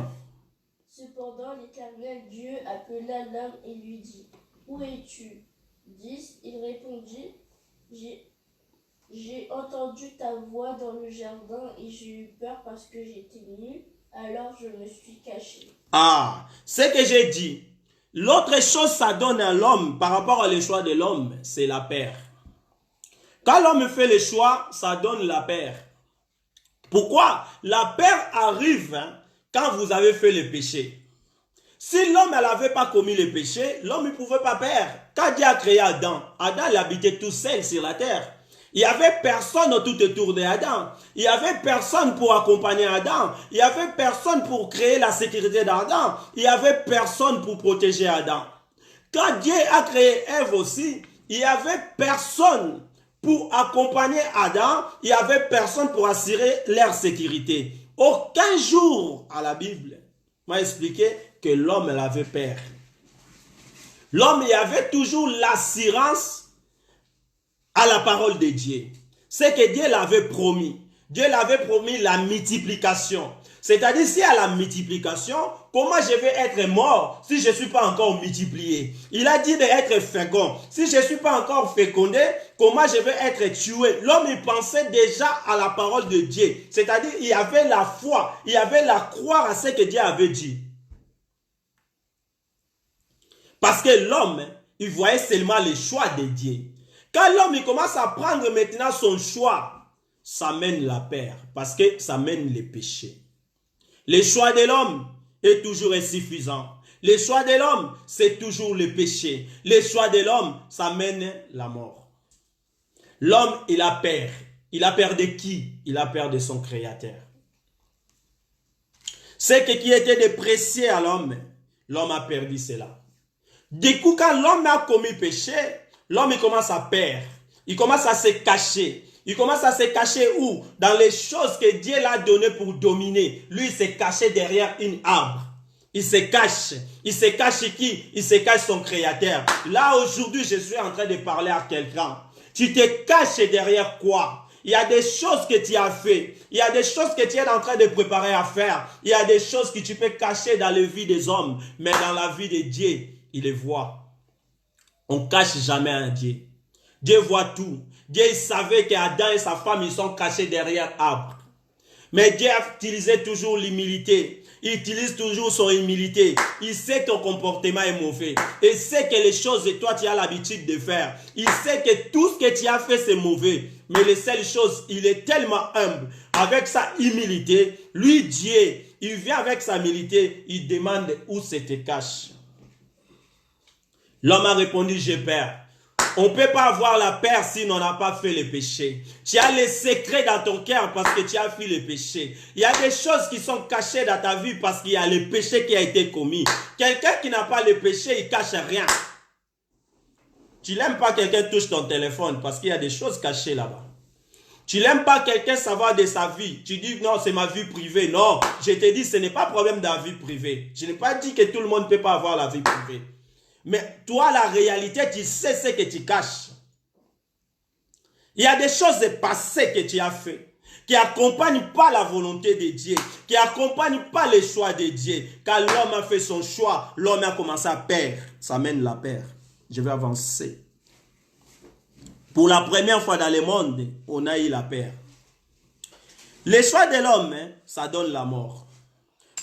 Cependant, l'Éternel Dieu appela l'homme et lui dit, « Où es-tu » 10. Il répondit, « J'ai entendu ta voix dans le jardin et j'ai eu peur parce que j'étais nu, alors je me suis caché. » Ah, ce que j'ai dit. L'autre chose, ça donne à l'homme, par rapport au choix de l'homme, c'est la paix. Quand l'homme fait le choix, ça donne la paix. Pourquoi? La paix arrive quand vous avez fait le péché. Si l'homme n'avait pas commis le péché, l'homme ne pouvait pas perdre. Quand Dieu a créé Adam, Adam il habitait tout seul sur la terre. Il n'y avait personne tout autour d'Adam. Il n'y avait personne pour accompagner Adam. Il n'y avait personne pour créer la sécurité d'Adam. Il n'y avait personne pour protéger Adam. Quand Dieu a créé Ève aussi, il n'y avait personne pour accompagner Adam. Il n'y avait personne pour assurer leur sécurité. Aucun jour à la Bible m'a expliqué que l'homme l'avait peur. L'homme y avait toujours l'assurance à la parole de Dieu. C'est que Dieu l'avait promis. Dieu l'avait promis la multiplication. C'est-à-dire, si à la multiplication, comment je vais être mort si je ne suis pas encore multiplié? Il a dit d'être fécond. Si je ne suis pas encore fécondé, comment je vais être tué? L'homme, il pensait déjà à la parole de Dieu. C'est-à-dire, il y avait la foi, il y avait la croire à ce que Dieu avait dit. Parce que l'homme, il voyait seulement le choix de Dieu. Quand l'homme il commence à prendre maintenant son choix, ça mène la peur parce que ça mène le péché. Le choix de l'homme est toujours insuffisant. Le choix de l'homme, c'est toujours le péché. Le choix de l'homme, ça mène la mort. L'homme, il a peur. Il a peur de qui? Il a peur de son Créateur. Ce qui était de précieux à l'homme, l'homme a perdu cela. Du coup, quand l'homme a commis péché, l'homme il commence à perdre. Il commence à se cacher. Il commence à se cacher où? Dans les choses que Dieu l'a données pour dominer. Lui, il s'est caché derrière une arbre. Il se cache. Il se cache qui? Il se cache son Créateur. Là, aujourd'hui, je suis en train de parler à quelqu'un. Tu te caches derrière quoi? Il y a des choses que tu as fait. Il y a des choses que tu es en train de préparer à faire. Il y a des choses que tu peux cacher dans la vie des hommes. Mais dans la vie de Dieu, il les voit. On ne cache jamais un Dieu. Dieu voit tout. Dieu il savait qu'Adam et sa femme ils sont cachés derrière arbre. Mais Dieu a utilisé toujours l'humilité. Il utilise toujours son humilité. Il sait que ton comportement est mauvais. Il sait que les choses que toi tu as l'habitude de faire. Il sait que tout ce que tu as fait c'est mauvais. Mais les seules choses, il est tellement humble. Avec sa humilité, lui Dieu, il vient avec sa humilité. Il demande où se te cache. L'homme a répondu, j'ai peur. On ne peut pas avoir la peur si on n'a pas fait le péché. Tu as les secrets dans ton cœur parce que tu as fait le péché. Il y a des choses qui sont cachées dans ta vie parce qu'il y a le péché qui a été commis. Quelqu'un qui n'a pas le péché, il ne cache rien. Tu n'aimes pas quelqu'un touche ton téléphone parce qu'il y a des choses cachées là-bas. Tu n'aimes pas quelqu'un savoir de sa vie. Tu dis non, c'est ma vie privée. Non, je te dis ce n'est pas problème de la vie privée. Je n'ai pas dit que tout le monde ne peut pas avoir la vie privée. Mais toi, la réalité, tu sais ce que tu caches. Il y a des choses passées que tu as fait, qui n'accompagnent pas la volonté de Dieu, qui n'accompagnent pas les choix de Dieu. Quand l'homme a fait son choix, l'homme a commencé à perdre. Ça mène la peur. Je vais avancer. Pour la première fois dans le monde, on a eu la peur. Le choix de l'homme, ça donne la mort.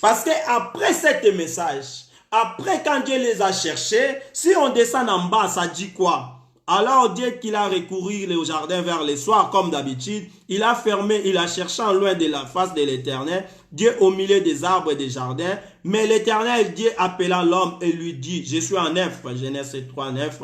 Parce qu'après ce message, Après, quand Dieu les a cherchés, si on descend en bas, ça dit quoi? Alors Dieu qu'il a recouru au jardin vers le soir, comme d'habitude, il a fermé, il a cherché en loin de la face de l'Éternel, Dieu au milieu des arbres et des jardins. Mais l'Éternel, Dieu appela l'homme et lui dit, je suis en 9, Genèse 3, 9,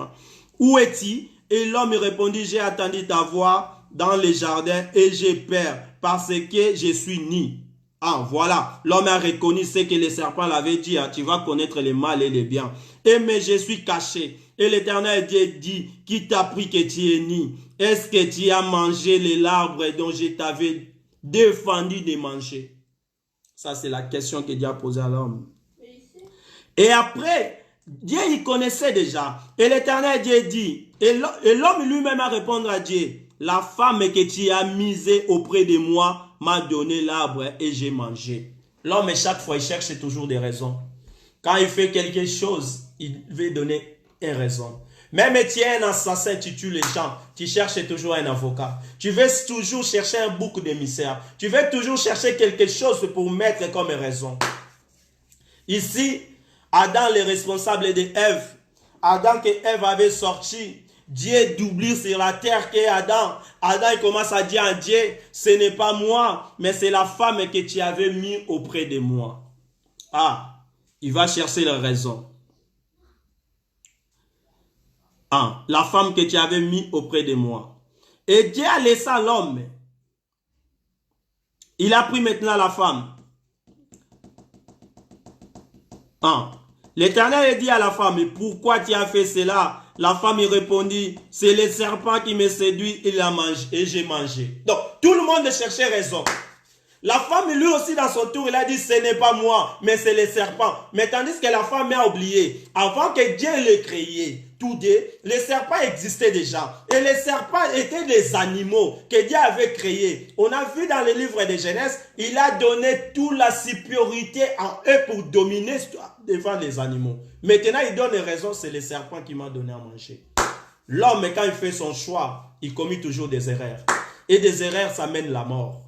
où es-tu? Et l'homme répondit, j'ai attendu ta voix dans les jardins et j'ai peur parce que je suis nu. Ah, voilà, l'homme a reconnu ce que le serpent l'avait dit, hein, tu vas connaître le mal et le bien. Et mais je suis caché. Et l'Éternel Dieu dit, qui t'a appris que tu es nu? Est-ce que tu as mangé l'arbre dont je t'avais défendu de manger? Ça, c'est la question que Dieu a posée à l'homme. Et après, Dieu il connaissait déjà. Et l'Éternel Dieu dit, et l'homme lui-même a répondu à Dieu, la femme que tu as mise auprès de moi m'a donné l'arbre et j'ai mangé. L'homme, chaque fois, il cherche toujours des raisons. Quand il fait quelque chose, il veut donner une raison. Même tu es un assassin, tu tues les gens, tu cherches toujours un avocat. Tu veux toujours chercher un bouc d'émissaire. Tu veux toujours chercher quelque chose pour mettre comme raison. Ici, Adam, le responsable de Ève, Adam que Ève avait sorti, Dieu d'oubli sur la terre que Adam il commence à dire à Dieu, ce n'est pas moi, mais c'est la femme que tu avais mis auprès de moi. Ah, il va chercher la raison. Ah, la femme que tu avais mis auprès de moi. Et Dieu a laissé l'homme. Il a pris maintenant la femme. Ah, l'Éternel dit à la femme, mais pourquoi tu as fait cela? La femme lui répondit, c'est le serpent qui me séduit, il a mangé et j'ai mangé. Donc, tout le monde cherchait raison. La femme, lui aussi, dans son tour, il a dit, ce n'est pas moi, mais c'est le serpent. Mais tandis que la femme a oublié, avant que Dieu l'ait créé, tous deux, les serpents existaient déjà. Et les serpents étaient des animaux que Dieu avait créés. On a vu dans le livre de Genèse, il a donné toute la supériorité en eux pour dominer devant les animaux. Maintenant, il donne raison, c'est le serpent qui m'a donné à manger. L'homme, quand il fait son choix, il commet toujours des erreurs. Et des erreurs, ça mène la mort.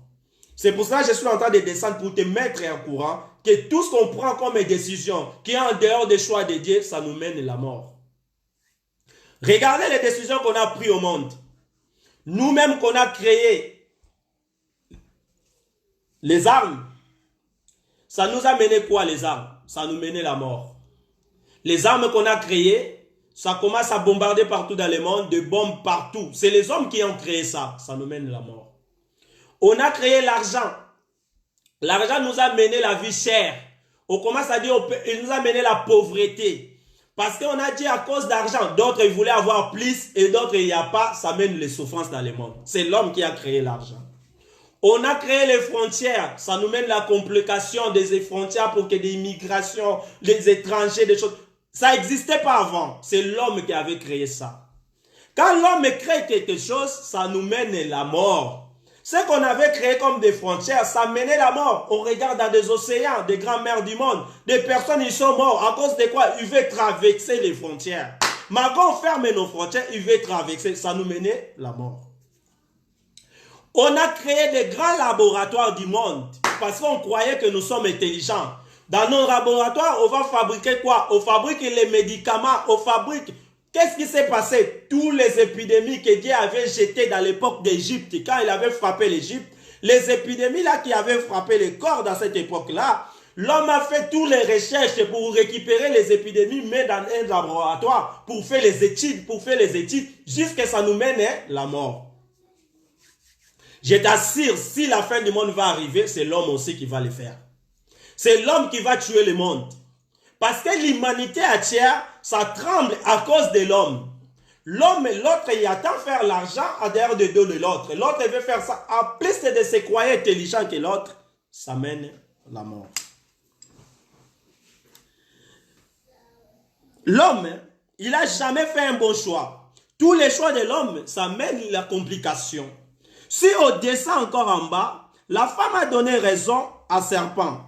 C'est pour ça que je suis en train de descendre pour te mettre en courant que tout ce qu'on prend comme décision qui est en dehors des choix de Dieu, ça nous mène à la mort. Regardez les décisions qu'on a prises au monde. Nous-mêmes qu'on a créé les armes, ça nous a mené quoi les armes? Ça nous menait la mort. Les armes qu'on a créées, ça commence à bombarder partout dans le monde, des bombes partout. C'est les hommes qui ont créé ça, ça nous mène à la mort. On a créé l'argent. L'argent nous a mené la vie chère. On commence à dire, il nous a mené la pauvreté. Parce qu'on a dit à cause d'argent, d'autres ils voulaient avoir plus et d'autres il n'y a pas, ça mène les souffrances dans le monde. C'est l'homme qui a créé l'argent. On a créé les frontières, ça nous mène la complication des frontières pour que des immigrations, les étrangers, des choses. Ça n'existait pas avant, c'est l'homme qui avait créé ça. Quand l'homme crée quelque chose, ça nous mène à la mort. Ce qu'on avait créé comme des frontières, ça menait la mort. On regarde dans des océans, des grandes mers du monde. Des personnes, ils sont morts. À cause de quoi? Ils veulent traverser les frontières. Mais quand on ferme nos frontières, ils veulent traverser. Ça nous menait la mort. On a créé des grands laboratoires du monde. Parce qu'on croyait que nous sommes intelligents. Dans nos laboratoires, on va fabriquer quoi? On fabrique les médicaments. On fabrique... Qu'est-ce qui s'est passé? Toutes les épidémies que Dieu avait jetées dans l'époque d'Égypte, quand il avait frappé l'Égypte, les épidémies là qui avaient frappé les corps dans cette époque-là, l'homme a fait toutes les recherches pour récupérer les épidémies, mais dans un laboratoire, pour faire les études, jusqu'à ce que ça nous mène à la mort. Je t'assure, si la fin du monde va arriver, c'est l'homme aussi qui va le faire. C'est l'homme qui va tuer le monde. Parce que l'humanité entière, ça tremble à cause de l'homme. L'homme et l'autre, il attend faire l'argent à derrière de dos de l'autre. L'autre veut faire ça. En plus de se croire intelligent que l'autre, ça mène la mort. L'homme, il n'a jamais fait un bon choix. Tous les choix de l'homme, ça mène la complication. Si on descend encore en bas, la femme a donné raison à serpent.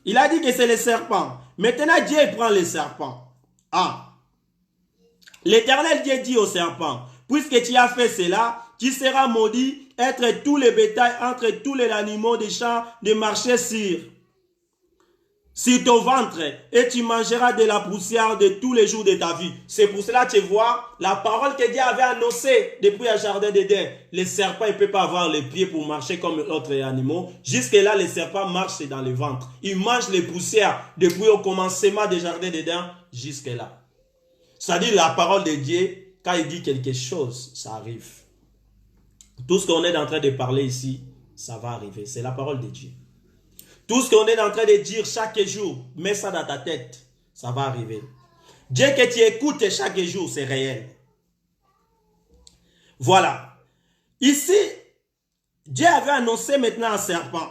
Il a dit que c'est le serpent. Maintenant, Dieu prend le serpent. Ah. L'Éternel Dieu dit au serpent, puisque tu as fait cela, tu seras maudit entre tous les bétails, entre tous les animaux des champs, de marcher sur ton ventre et tu mangeras de la poussière de tous les jours de ta vie. C'est pour cela que tu vois la parole que Dieu avait annoncée depuis le jardin d'Éden. Les serpents ne peuvent pas avoir les pieds pour marcher comme d'autres animaux. Jusque-là, les serpents marchent dans le ventre. Ils mangent les poussières depuis au commencement du jardin d'Éden jusque-là. C'est-à-dire la parole de Dieu, quand il dit quelque chose, ça arrive. Tout ce qu'on est en train de parler ici, ça va arriver. C'est la parole de Dieu. Tout ce qu'on est en train de dire chaque jour, mets ça dans ta tête, ça va arriver. Dieu que tu écoutes chaque jour, c'est réel. Voilà. Ici, Dieu avait annoncé maintenant un serpent.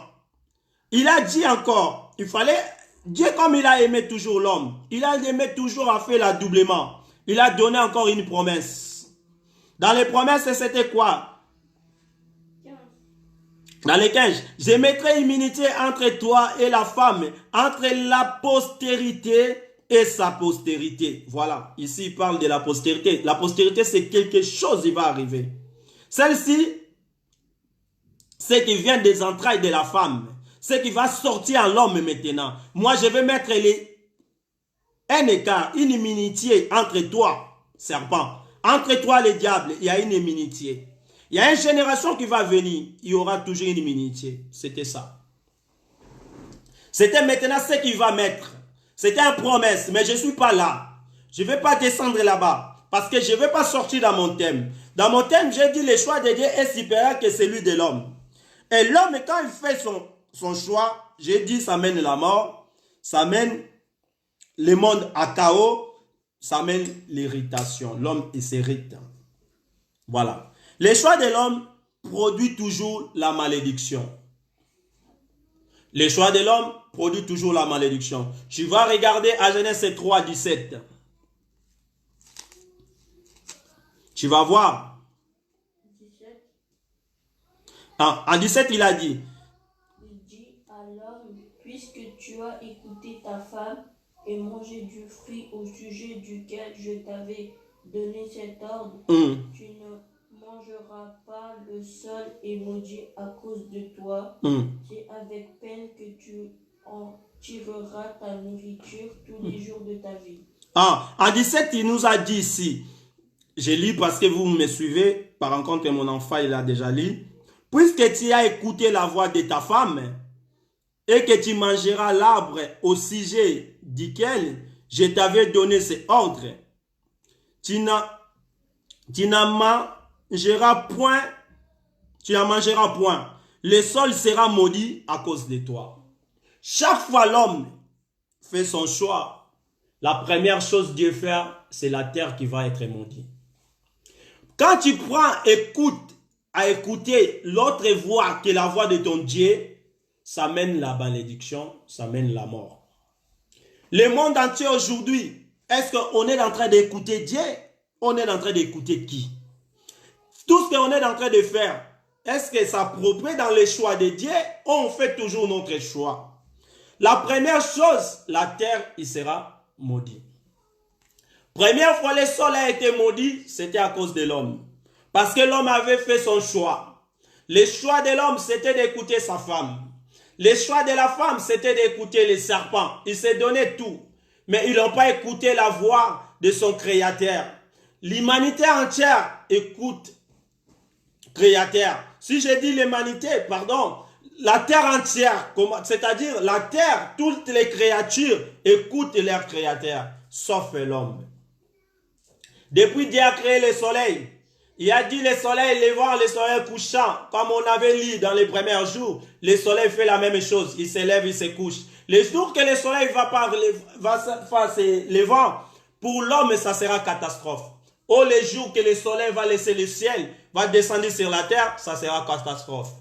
Il a dit encore, il fallait, Dieu comme il a aimé toujours l'homme, il a aimé toujours à faire l'adoublement. Il a donné encore une promesse. Dans les promesses, c'était quoi? Dans les 15, je mettrai une unité entre toi et la femme, entre la postérité et sa postérité. Voilà, ici il parle de la postérité. La postérité, c'est quelque chose qui va arriver. Celle-ci, c'est qui vient des entrailles de la femme. C'est qui va sortir en l'homme maintenant. Moi, je vais mettre un écart, une inimitié entre toi, serpent. Entre toi, les diables, il y a une inimitié. Il y a une génération qui va venir, il y aura toujours une inimitié. C'était ça. C'était maintenant ce qu'il va mettre. C'était une promesse, mais je ne suis pas là. Je ne vais pas descendre là-bas, parce que je ne vais pas sortir dans mon thème. Dans mon thème, j'ai dit le choix de Dieu est supérieur que celui de l'homme. Et l'homme, quand il fait son choix, j'ai dit ça mène la mort, ça mène le monde à chaos, ça mène l'irritation. L'homme, il s'irrite. Voilà. Le choix de l'homme produit toujours la malédiction. Le choix de l'homme produit toujours la malédiction. Tu vas regarder à Genèse 3, 17. Tu vas voir. En 17, il a dit. Il dit à l'homme, puisque tu as écouté ta femme et mangé du fruit au sujet duquel je t'avais donné cet ordre, tu ne mangeras pas, le sol est maudit à cause de toi. C'est avec peine que tu en tireras ta nourriture tous les jours de ta vie. En 17, il nous a dit ici, je lis parce que vous me suivez, par rencontre mon enfant, il a déjà lu. Puisque tu as écouté la voix de ta femme et que tu mangeras l'arbre au sujet duquel je t'avais donné ces ordres, tu n'en mangeras point, le sol sera maudit à cause de toi. Chaque fois l'homme fait son choix, la première chose que Dieu fait, c'est la terre qui va être maudite. Quand tu prends à écouter l'autre voix que la voix de ton Dieu, ça mène la malédiction, ça mène la mort. Le monde entier aujourd'hui, est-ce qu'on est en train d'écouter Dieu? On est en train d'écouter qui? Tout ce qu'on est en train de faire, est-ce que ça s'approprie dans les choix de Dieu ou on fait toujours notre choix? La première chose, la terre, il sera maudit. Première fois le sol a été maudit, c'était à cause de l'homme. Parce que l'homme avait fait son choix. Le choix de l'homme, c'était d'écouter sa femme. Le choix de la femme, c'était d'écouter les serpents. Il s'est donné tout. Mais ils n'ont pas écouté la voix de son créateur. L'humanité entière écoute créateur. Si je dis l'humanité, pardon, la terre entière, c'est-à-dire la terre, toutes les créatures écoutent leur créateur, sauf l'homme. Depuis Dieu a créé le soleil, il a dit le soleil levant, le soleil couchant, comme on avait lu dans les premiers jours, le soleil fait la même chose, il se lève, il se couche. Les jours que le soleil va se levant, pour l'homme, ça sera catastrophe. Ou les jours que le soleil va laisser le ciel, va descendre sur la terre, ça sera catastrophe.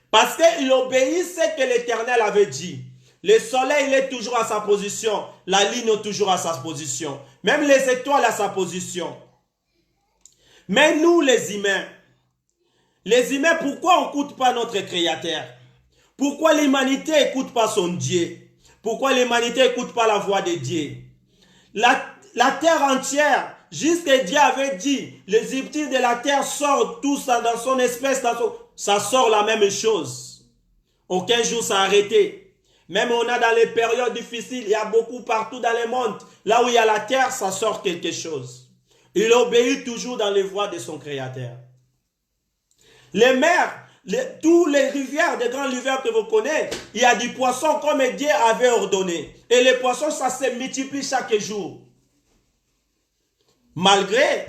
Parce qu'il obéit ce que l'Éternel avait dit. Le soleil il est toujours à sa position, la lune est toujours à sa position, même les étoiles à sa position. Mais nous les humains, pourquoi on n'écoute pas notre Créateur? Pourquoi l'humanité n'écoute pas son Dieu? Pourquoi l'humanité n'écoute pas la voix de Dieu? La terre entière, jusque Dieu avait dit, les Égyptiens de la terre sortent tous dans son espèce, ça sort la même chose. Aucun jour ça a arrêté. Même on a dans les périodes difficiles, il y a beaucoup partout dans le monde. Là où il y a la terre, ça sort quelque chose. Il obéit toujours dans les voies de son Créateur. Les mers, tous les rivières, des grandes rivières que vous connaissez, il y a du poisson comme Dieu avait ordonné. Et les poissons, ça se multiplie chaque jour. Malgré,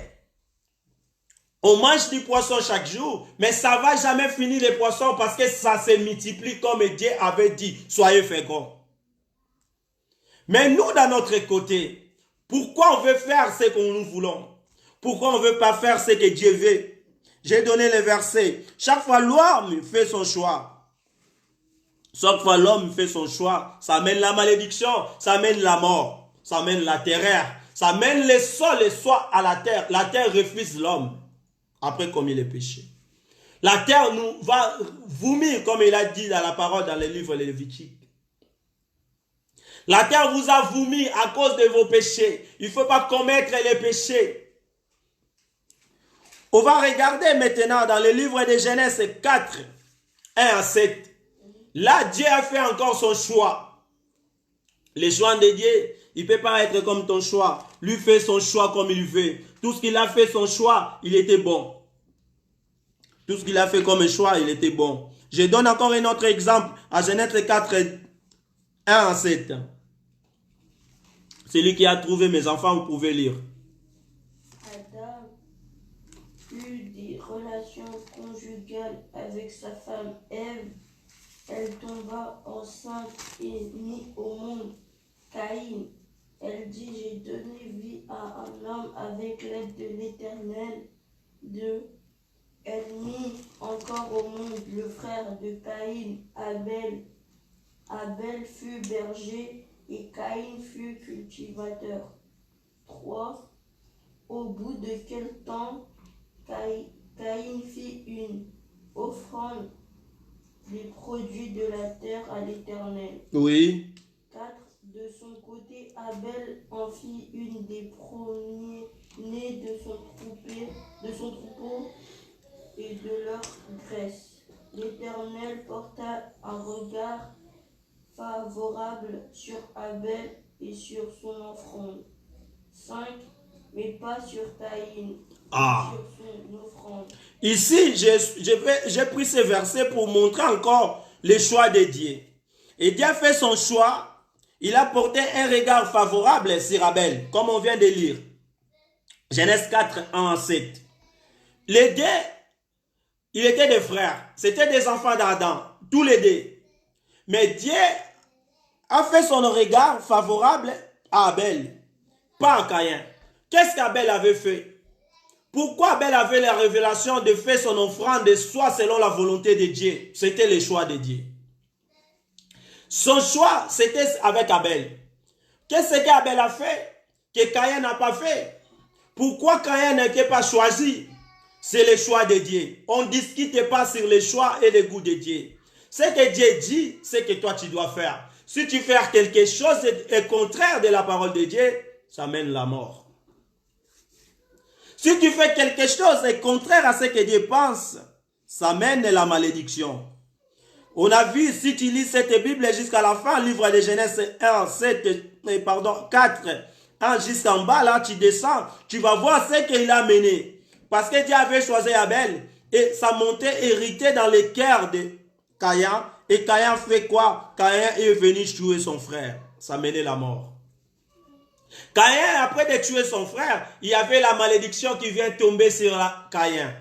on mange du poisson chaque jour, mais ça ne va jamais finir les poissons parce que ça se multiplie comme Dieu avait dit, soyez féconds. Mais nous, dans notre côté, pourquoi on veut faire ce que nous voulons? Pourquoi on ne veut pas faire ce que Dieu veut? J'ai donné les versets. Chaque fois l'homme fait son choix. Chaque fois l'homme fait son choix, ça amène la malédiction, ça amène la mort, ça amène la terreur, ça amène les soies à la terre. La terre refuse l'homme après commis les péchés. La terre nous va vomir, comme il a dit dans la parole dans le livre Lévitique. La terre vous a vomi à cause de vos péchés. Il ne faut pas commettre les péchés. On va regarder maintenant dans le livre de Genèse 4, 1 à 7. Là, Dieu a fait encore son choix. Le choix de Dieu, il ne peut pas être comme ton choix. Lui fait son choix comme il veut. Tout ce qu'il a fait, son choix, il était bon. Tout ce qu'il a fait comme choix, il était bon. Je donne encore un autre exemple à Genèse 4, 1 à 7. Celui qui a trouvé, mes enfants, vous pouvez lire. Adam eut des relations conjugales avec sa femme Ève. Elle tomba enceinte et mit au monde Caïn. Elle dit, j'ai donné vie à un homme avec l'aide de l'Éternel. 2. Elle mit encore au monde le frère de Caïn, Abel. Abel fut berger et Caïn fut cultivateur. 3. Au bout de quel temps, Caïn fit une offrande des produits de la terre à l'Éternel. Oui. 4. De son côté, Abel en fit une des premiers-nés de son troupeau et de leur graisse. L'Éternel porta un regard favorable sur Abel et sur son offrande. 5. Mais pas sur Caïn, sur son offrande. Ici, j'ai pris ce verset pour montrer encore le choix de Dieu. Et Dieu a fait son choix. Il a porté un regard favorable sur Abel, comme on vient de lire. Genèse 4, 1 à 7. Les deux, ils étaient des frères. C'était des enfants d'Adam, tous les deux. Mais Dieu a fait son regard favorable à Abel, pas à Caïn. Qu'est-ce qu'Abel avait fait? Pourquoi Abel avait la révélation de faire son offrande de soi selon la volonté de Dieu? C'était le choix de Dieu. Son choix, c'était avec Abel. Qu'est-ce qu'Abel a fait que Caïn n'a pas fait? Pourquoi Caïn n'était pas choisi? C'est le choix de Dieu. On ne discute pas sur le choix et le goût de Dieu. Ce que Dieu dit, c'est que toi tu dois faire. Si tu fais quelque chose est contraire de la parole de Dieu, ça mène la mort. Si tu fais quelque chose est contraire à ce que Dieu pense, ça mène la malédiction. On a vu, si tu lis cette Bible jusqu'à la fin, livre de Genèse 4, 1 jusqu'en bas, là tu descends, tu vas voir ce qu'il a mené. Parce que Dieu avait choisi Abel et ça montait hérité dans le cœur de Caïn. Et Caïn fait quoi? Caïn est venu tuer son frère. Ça menait la mort. Caïn, après de tuer son frère, il y avait la malédiction qui vient tomber sur Caïn.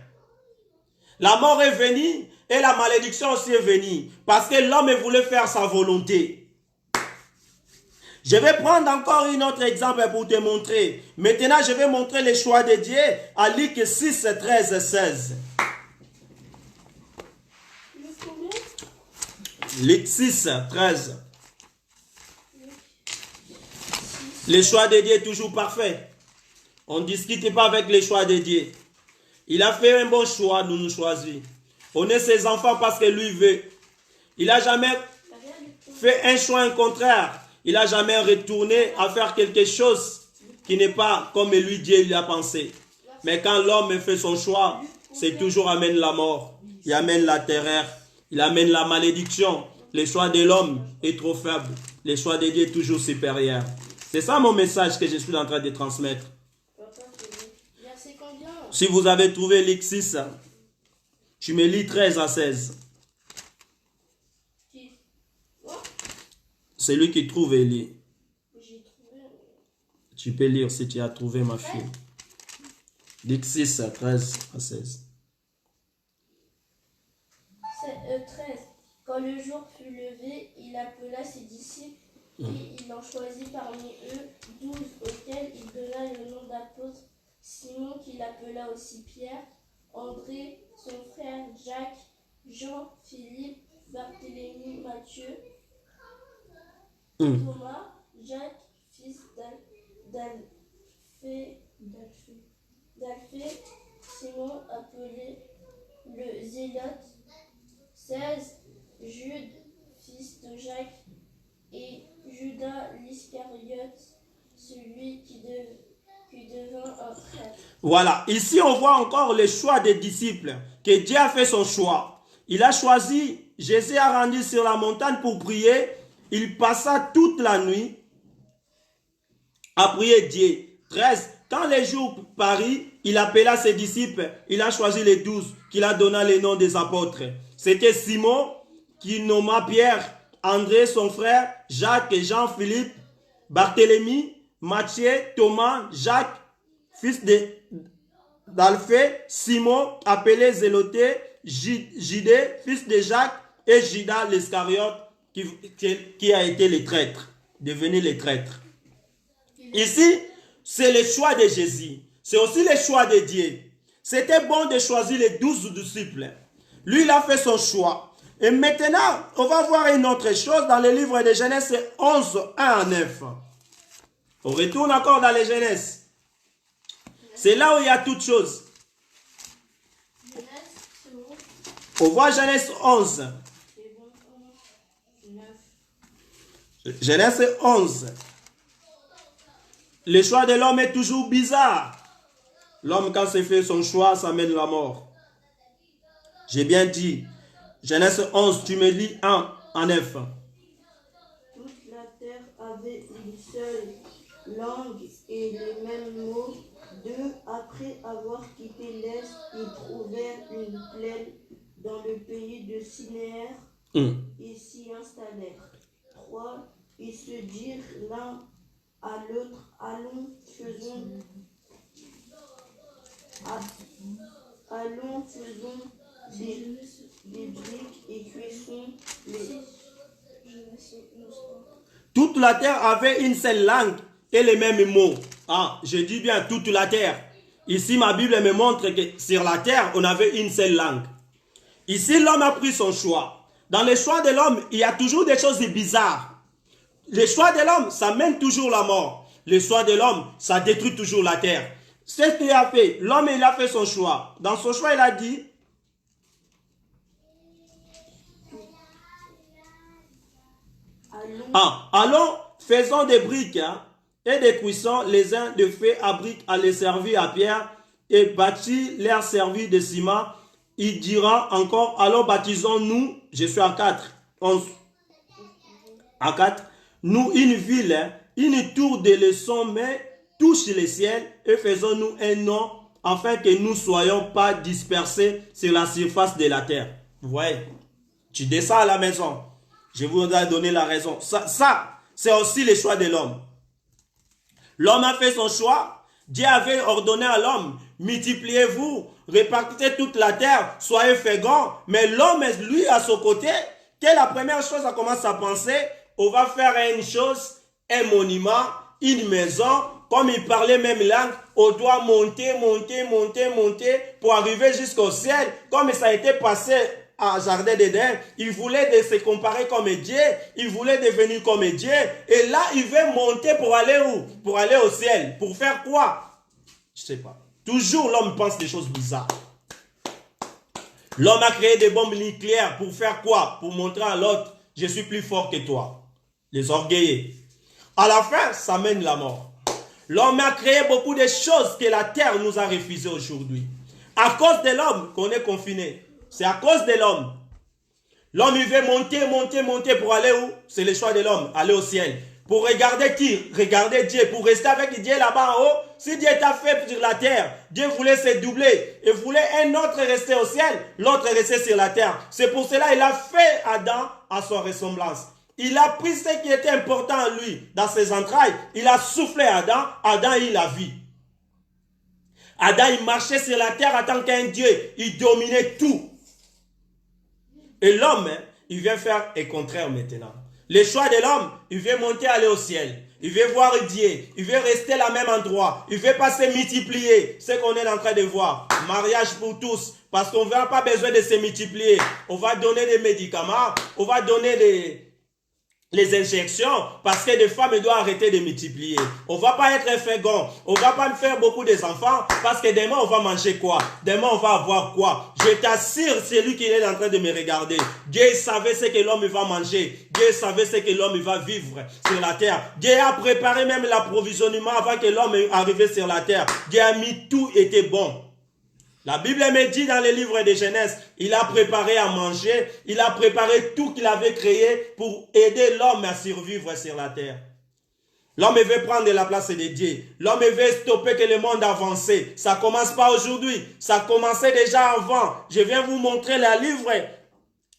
La mort est venue et la malédiction aussi est venue. Parce que l'homme voulait faire sa volonté. Je vais prendre encore un autre exemple pour te montrer. Maintenant, je vais montrer le choix de Dieu à Luc 6, 13, 16. Luc 6, 13. Le choix de Dieu est toujours parfait. On ne discute pas avec le choix de Dieu. Il a fait un bon choix, nous choisir. On est ses enfants parce que lui veut. Il n'a jamais fait un choix contraire. Il n'a jamais retourné à faire quelque chose qui n'est pas comme lui Dieu il a pensé. Mais quand l'homme fait son choix, c'est toujours amène la mort. Il amène la terreur. Il amène la malédiction. Le choix de l'homme est trop faible. Le choix de Dieu est toujours supérieur. C'est ça mon message que je suis en train de transmettre. Verset combien? Si vous avez trouvé Luc 6, tu me lis 13 à 16. C'est lui qui trouve et lit. J'ai trouvé. Tu peux lire si tu as trouvé, ma fille. Luc 6, 13 à 16. 13. Quand le jour fut levé, il appela ses disciples et il en choisit parmi eux 12 auxquels il donna le nom d'apôtres. Simon, qu'il appela aussi Pierre, André, son frère Jacques, Jean, Philippe, Barthélemy, Matthieu, Thomas, Jacques, fils d'Alphée, Simon, appelé le Zélote, 16, Jude, fils de Jacques, et Judas l'Iscariote, celui qui devint un prêtre. Voilà, ici on voit encore le choix des disciples, que Dieu a fait son choix. Il a choisi, Jésus a rendu sur la montagne pour prier, il passa toute la nuit à prier Dieu. 13, quand les jours parut, il appela ses disciples, il a choisi les 12, qu'il a donné les noms des apôtres. C'était Simon, qui nomma Pierre, André son frère, Jacques et Jean, Philippe, Barthélemy, Matthieu, Thomas, Jacques, fils d'Alphée, Simon, appelé Zéloté, Jidée, fils de Jacques, et Judas l'Iscariote, qui a été le traître, devenu le traître. Ici, c'est le choix de Jésus. C'est aussi le choix de Dieu. C'était bon de choisir les 12 disciples. Lui, il a fait son choix. Et maintenant, on va voir une autre chose dans le livre de Genèse 11, 1 à 9. On retourne encore dans les Genèse. C'est là où il y a toutes choses. On voit Genèse 11. Genèse 11. Le choix de l'homme est toujours bizarre. L'homme, quand il fait son choix, ça mène la mort. J'ai bien dit. Genèse 11, tu me lis 1 à 9. Toute la terre avait une seule langue et les mêmes mots. Deux, après avoir quitté l'Est, ils trouvèrent une plaine dans le pays de Sinéar et s'y installèrent. 3, ils se dirent l'un à l'autre, allons, faisons des briques et cuisons les. Toute la terre avait une seule langue et les mêmes mots. Ah, je dis bien toute la terre. Ici, ma Bible me montre que sur la terre, on avait une seule langue. Ici, l'homme a pris son choix. Dans le choix de l'homme, il y a toujours des choses bizarres. Le choix de l'homme, ça mène toujours la mort. Le choix de l'homme, ça détruit toujours la terre. C'est ce qu'il a fait. L'homme, il a fait son choix. Dans son choix, il a dit, allons, faisons des briques et des cuissons, les uns de feu à briques à les servir à pierre et bâtis leur servir de ciment. Il dira encore, allons baptisons-nous, je suis à 4, 11, à 4, nous une ville, une tour de le sommet touche le ciel et faisons-nous un nom afin que nous ne soyons pas dispersés sur la surface de la terre. Vous voyez, tu descends à la maison. Je vous ai donné la raison. Ça c'est aussi le choix de l'homme. L'homme a fait son choix. Dieu avait ordonné à l'homme, multipliez-vous, répartissez toute la terre, soyez féconds. Mais l'homme, lui, à son côté, quelle est la première chose à commencer à penser? On va faire une chose, un monument, une maison. Comme il parlait même langue, on doit monter pour arriver jusqu'au ciel. Comme ça a été passé à Jardin d'Éden, il voulait se comparer comme Dieu, il voulait devenir comme Dieu, et là il veut monter pour aller où? Pour aller au ciel. Pour faire quoi? Je ne sais pas. Toujours l'homme pense des choses bizarres. L'homme a créé des bombes nucléaires pour faire quoi? Pour montrer à l'autre, je suis plus fort que toi. Les orgueillés. À la fin, ça mène la mort. L'homme a créé beaucoup de choses que la terre nous a refusées aujourd'hui. À cause de l'homme qu'on est confiné. C'est à cause de l'homme. L'homme, il veut monter, monter, monter pour aller où? C'est le choix de l'homme, aller au ciel. Pour regarder qui? Regarder Dieu. Pour rester avec Dieu là-bas en haut. Si Dieu t'a fait sur la terre, Dieu voulait se doubler. Et voulait un autre rester au ciel, l'autre rester sur la terre. C'est pour cela qu'il a fait Adam à son ressemblance. Il a pris ce qui était important en lui, dans ses entrailles. Il a soufflé Adam. Adam, il a vu. Adam, il marchait sur la terre en tant qu'un Dieu. Il dominait tout. Et l'homme, il vient faire le contraire maintenant. Le choix de l'homme, il veut monter, aller au ciel. Il veut voir Dieu. Il veut rester à même endroit. Il veut pas se multiplier. C'est ce qu'on est en train de voir. Mariage pour tous. Parce qu'on n'a pas besoin de se multiplier. On va donner des médicaments. On va donner les injections, parce que les femmes doivent arrêter de multiplier. On ne va pas être fécond. On ne va pas me faire beaucoup d'enfants, parce que demain on va manger quoi? Demain on va avoir quoi? Je t'assure, c'est lui qui est en train de me regarder. Dieu savait ce que l'homme va manger. Dieu savait ce que l'homme va vivre sur la terre. Dieu a préparé même l'approvisionnement avant que l'homme arrive sur la terre. Dieu a mis tout était bon. La Bible me dit dans le livre de Genèse, il a préparé à manger, il a préparé tout qu'il avait créé pour aider l'homme à survivre sur la terre. L'homme veut prendre la place de Dieu. L'homme veut stopper que le monde avance. Ça ne commence pas aujourd'hui, ça commençait déjà avant. Je viens vous montrer le livre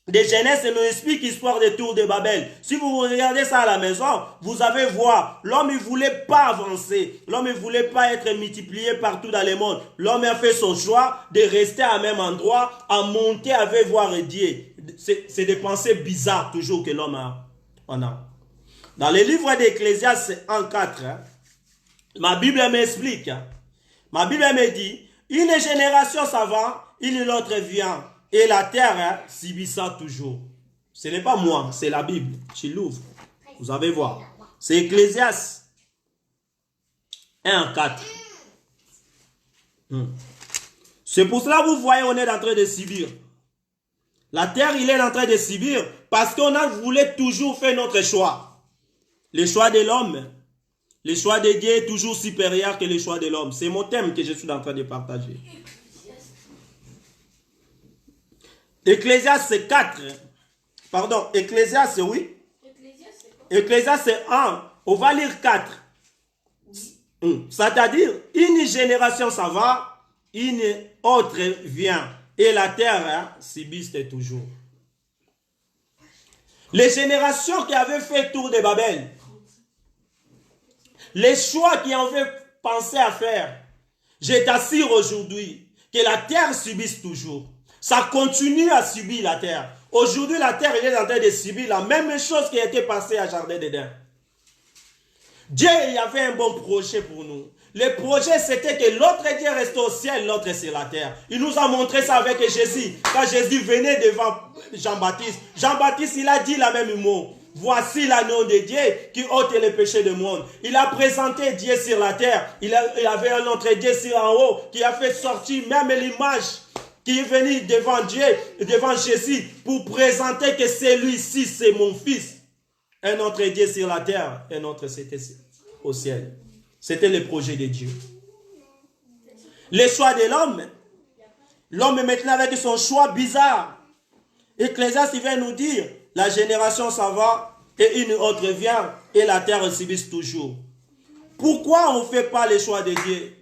de Genèse et nous explique l'histoire des tours de Babel. Si vous regardez ça à la maison, vous allez voir, l'homme ne voulait pas avancer. L'homme ne voulait pas être multiplié partout dans le monde. L'homme a fait son choix de rester à même endroit, à monter avec voir Dieu. C'est des pensées bizarres toujours que l'homme a. Dans le livre d'Ecclésiaste 1:4, ma Bible m'explique. Ma Bible me dit, une génération s'en va, une autre vient. Et la terre subissant toujours. Ce n'est pas moi, c'est la Bible. Je l'ouvre. Vous allez voir. C'est Ecclésiaste 1:4. C'est pour cela que vous voyez, on est en train de subir. La terre, il est en train de subir parce qu'on a voulu toujours faire notre choix. Le choix de l'homme, le choix de Dieu est toujours supérieur que le choix de l'homme. C'est mon thème que je suis en train de partager. Ecclésiaste 4. Pardon, Ecclésiaste, oui. Ecclésiaste 1. On va lire 4. C'est-à-dire, une génération ça va, une autre vient. Et la terre subsiste toujours. Les générations qui avaient fait tour de Babel, les choix qu'ils avaient pensé à faire, je t'assure aujourd'hui que la terre subsiste toujours. Ça continue à subir la terre. Aujourd'hui, la terre est en train de subir la même chose qui a été passée à Jardin d'Éden. Dieu il avait un bon projet pour nous. Le projet, c'était que l'autre Dieu restait au ciel, l'autre sur la terre. Il nous a montré ça avec Jésus. Quand Jésus venait devant Jean-Baptiste, Jean-Baptiste, il a dit la même mot. Voici l'agneau de Dieu qui ôte les péchés du monde. Il a présenté Dieu sur la terre. Il avait un autre Dieu sur en haut qui a fait sortir même l'image qui est venu devant Dieu, devant Jésus, pour présenter que celui-ci, c'est mon fils. Un autre Dieu sur la terre, un autre c'était au ciel. C'était le projet de Dieu. Le choix de l'homme. L'homme est maintenant avec son choix bizarre. Ecclésiaste vient nous dire, la génération s'en va et une autre vient et la terre subsiste toujours. Pourquoi on ne fait pas le choix de Dieu?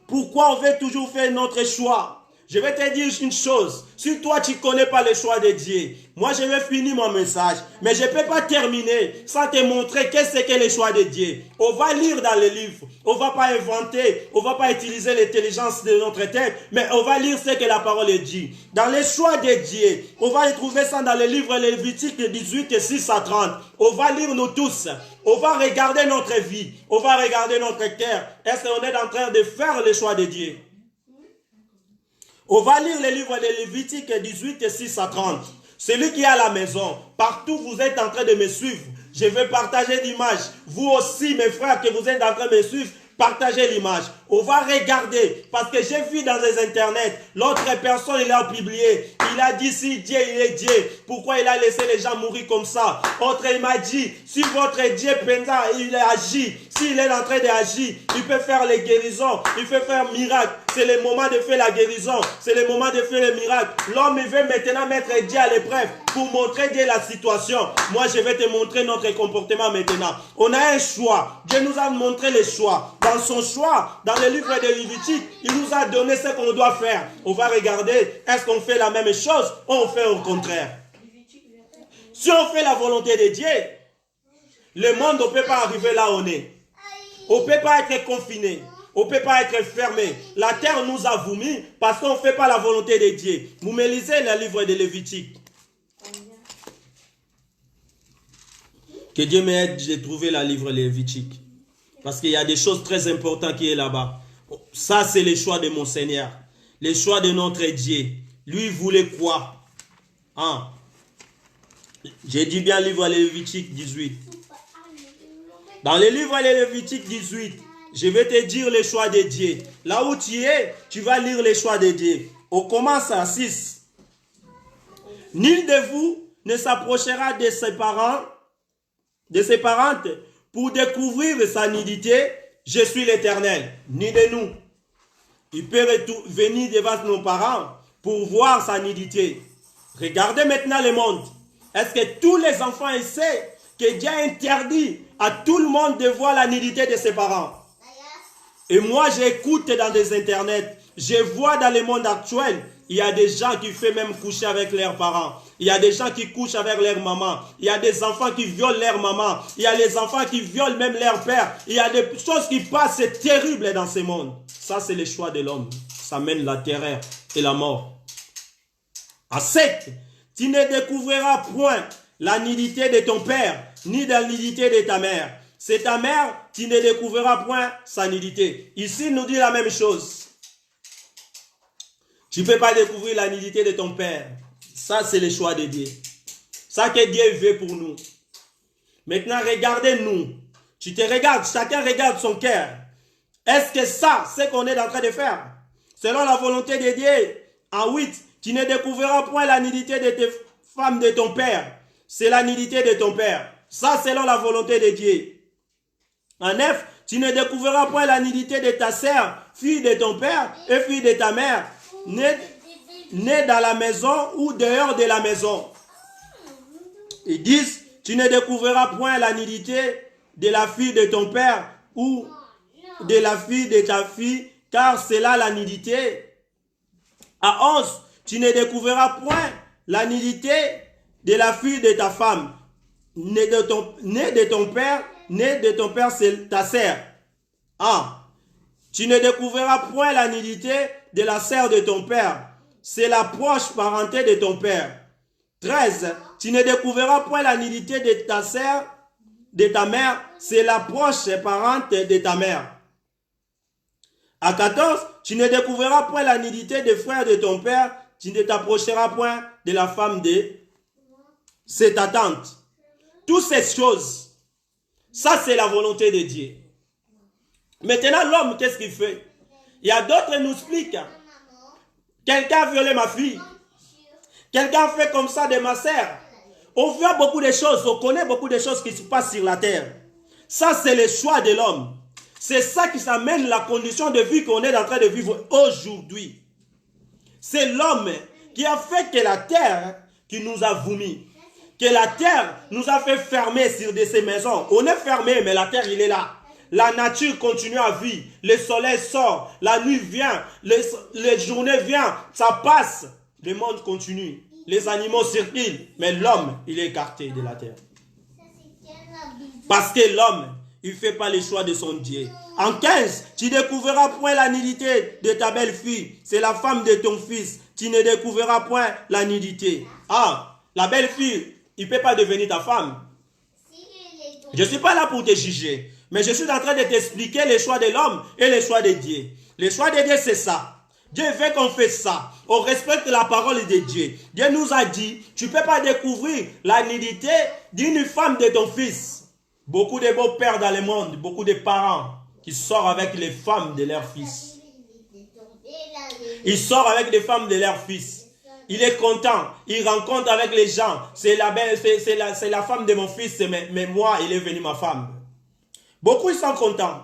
Pourquoi on veut toujours faire notre choix? Je vais te dire une chose. Si toi, tu ne connais pas le choix de Dieu, moi, je vais finir mon message. Mais je ne peux pas terminer sans te montrer qu'est-ce que le choix de Dieu. On va lire dans les livres. On ne va pas inventer. On ne va pas utiliser l'intelligence de notre tête. Mais on va lire ce que la parole dit. Dans le choix de Dieu, on va y trouver ça dans le livre Lévitique 18, 6 à 30. On va lire nous tous. On va regarder notre vie. On va regarder notre cœur. Est-ce qu'on est en train de faire le choix de Dieu? On va lire le livre de Lévitique 18, 6 à 30. Celui qui est à la maison, partout vous êtes en train de me suivre, je vais partager l'image. Vous aussi, mes frères, que vous êtes en train de me suivre, partagez l'image. On va regarder, parce que j'ai vu dans les internets, l'autre personne, il a publié, il a dit si Dieu, il est Dieu, pourquoi il a laissé les gens mourir comme ça? Autre, il m'a dit, si votre Dieu, pendant, il agit, s'il est en train d'agir, il peut faire les guérisons, il peut faire miracles. c'est le moment de faire la guérison. C'est le moment de faire le miracle. L'homme veut maintenant mettre Dieu à l'épreuve pour montrer Dieu la situation. Moi, je vais te montrer notre comportement maintenant. On a un choix. Dieu nous a montré les choix. Dans son choix, dans le livre de Lévitique, il nous a donné ce qu'on doit faire. On va regarder, est-ce qu'on fait la même chose ou on fait au contraire? Si on fait la volonté de Dieu, le monde ne peut pas arriver là où on est. On ne peut pas être confiné. On ne peut pas être fermé. La terre nous a vomi parce qu'on ne fait pas la volonté de Dieu. Vous me lisez le livre de Lévitique. Que Dieu m'aide de trouver le livre de Lévitique. Parce qu'il y a des choses très importantes qui est là-bas. Ça, c'est le choix de mon Seigneur. Le choix de notre Dieu. Lui, il voulait quoi? Hein? J'ai dit bien le livre de Lévitique 18. Dans le livre de Lévitique 18, je vais te dire le choix de Dieu. Là où tu es, tu vas lire les choix de Dieu. On commence à 6. Nul de vous ne s'approchera de ses parentes pour découvrir sa nudité. Je suis l'Éternel. Ni de nous. Il peut venir devant nos parents pour voir sa nudité. Regardez maintenant le monde. Est-ce que tous les enfants essaient que Dieu a interdit à tout le monde de voir la nudité de ses parents? Et moi, j'écoute dans des internets, je vois dans le monde actuel, il y a des gens qui font même coucher avec leurs parents. Il y a des gens qui couchent avec leur maman. Il y a des enfants qui violent leur maman. Il y a les enfants qui violent même leur père. Il y a des choses qui passent terribles dans ce monde. Ça, c'est le choix de l'homme. Ça mène la terreur et la mort. À 7, tu ne découvriras point la nudité de ton père, ni la nudité de ta mère. C'est ta mère, tu ne découvriras point sa nudité. Ici, il nous dit la même chose. Tu ne peux pas découvrir la nudité de ton père. Ça, c'est le choix de Dieu. Ça que Dieu veut pour nous. Maintenant, regardez-nous. Tu te regardes, chacun regarde son cœur. Est-ce que ça, c'est ce qu'on est en train de faire? Selon la volonté de Dieu, en 8, tu ne découvriras point la nudité de tes femmes de ton père. C'est la nudité de ton père. Ça, selon la volonté de Dieu. En 9, tu ne découvriras point la nudité de ta sœur, fille de ton père et fille de ta mère, née dans la maison ou dehors de la maison. Et 10, tu ne découvriras point la nudité de la fille de ton père ou de la fille de ta fille, car c'est là la nudité. À 11, tu ne découvriras point la nudité de la fille de ta femme, née de ton père, c'est ta sœur. Tu ne découvriras point la nudité de la sœur de ton père, c'est la proche parenté de ton père. 13, tu ne découvriras point la nudité de ta sœur, de ta mère, c'est la proche parente de ta mère. À 14, tu ne découvriras point la nudité des frères de ton père, tu ne t'approcheras point de la femme de ta tante. Toutes ces choses, ça c'est la volonté de Dieu. Maintenant l'homme, qu'est-ce qu'il fait? Il y a d'autres qui nous expliquent. Quelqu'un a violé ma fille. Quelqu'un fait comme ça de ma sœur. On voit beaucoup de choses, on connaît beaucoup de choses qui se passent sur la terre. Ça c'est le choix de l'homme. C'est ça qui s'amène la condition de vie qu'on est en train de vivre aujourd'hui. C'est l'homme qui a fait que la terre qui nous a vomi, que la terre nous a fait fermer sur de ces maisons. On est fermé, mais la terre, il est là. La nature continue à vivre. Le soleil sort, la nuit vient, les journées viennent, ça passe. Le monde continue. Les animaux circulent, mais l'homme, il est écarté de la terre. Parce que l'homme, il ne fait pas le choix de son Dieu. En 15, tu ne découvriras point la nudité de ta belle-fille. C'est la femme de ton fils. Tu ne découvriras point la nudité. La belle-fille, il ne peut pas devenir ta femme. Je ne suis pas là pour te juger. Mais je suis en train de t'expliquer les choix de l'homme et les choix de Dieu. Les choix de Dieu, c'est ça. Dieu veut qu'on fasse ça. On respecte la parole de Dieu. Dieu nous a dit, tu ne peux pas découvrir la nudité d'une femme de ton fils. Beaucoup de beaux pères dans le monde, beaucoup de parents qui sortent avec les femmes de leurs fils. Ils sortent avec les femmes de leurs fils. Il est content, il rencontre avec les gens. C'est la femme de mon fils, mais moi, il est venu ma femme. Beaucoup ils sont contents.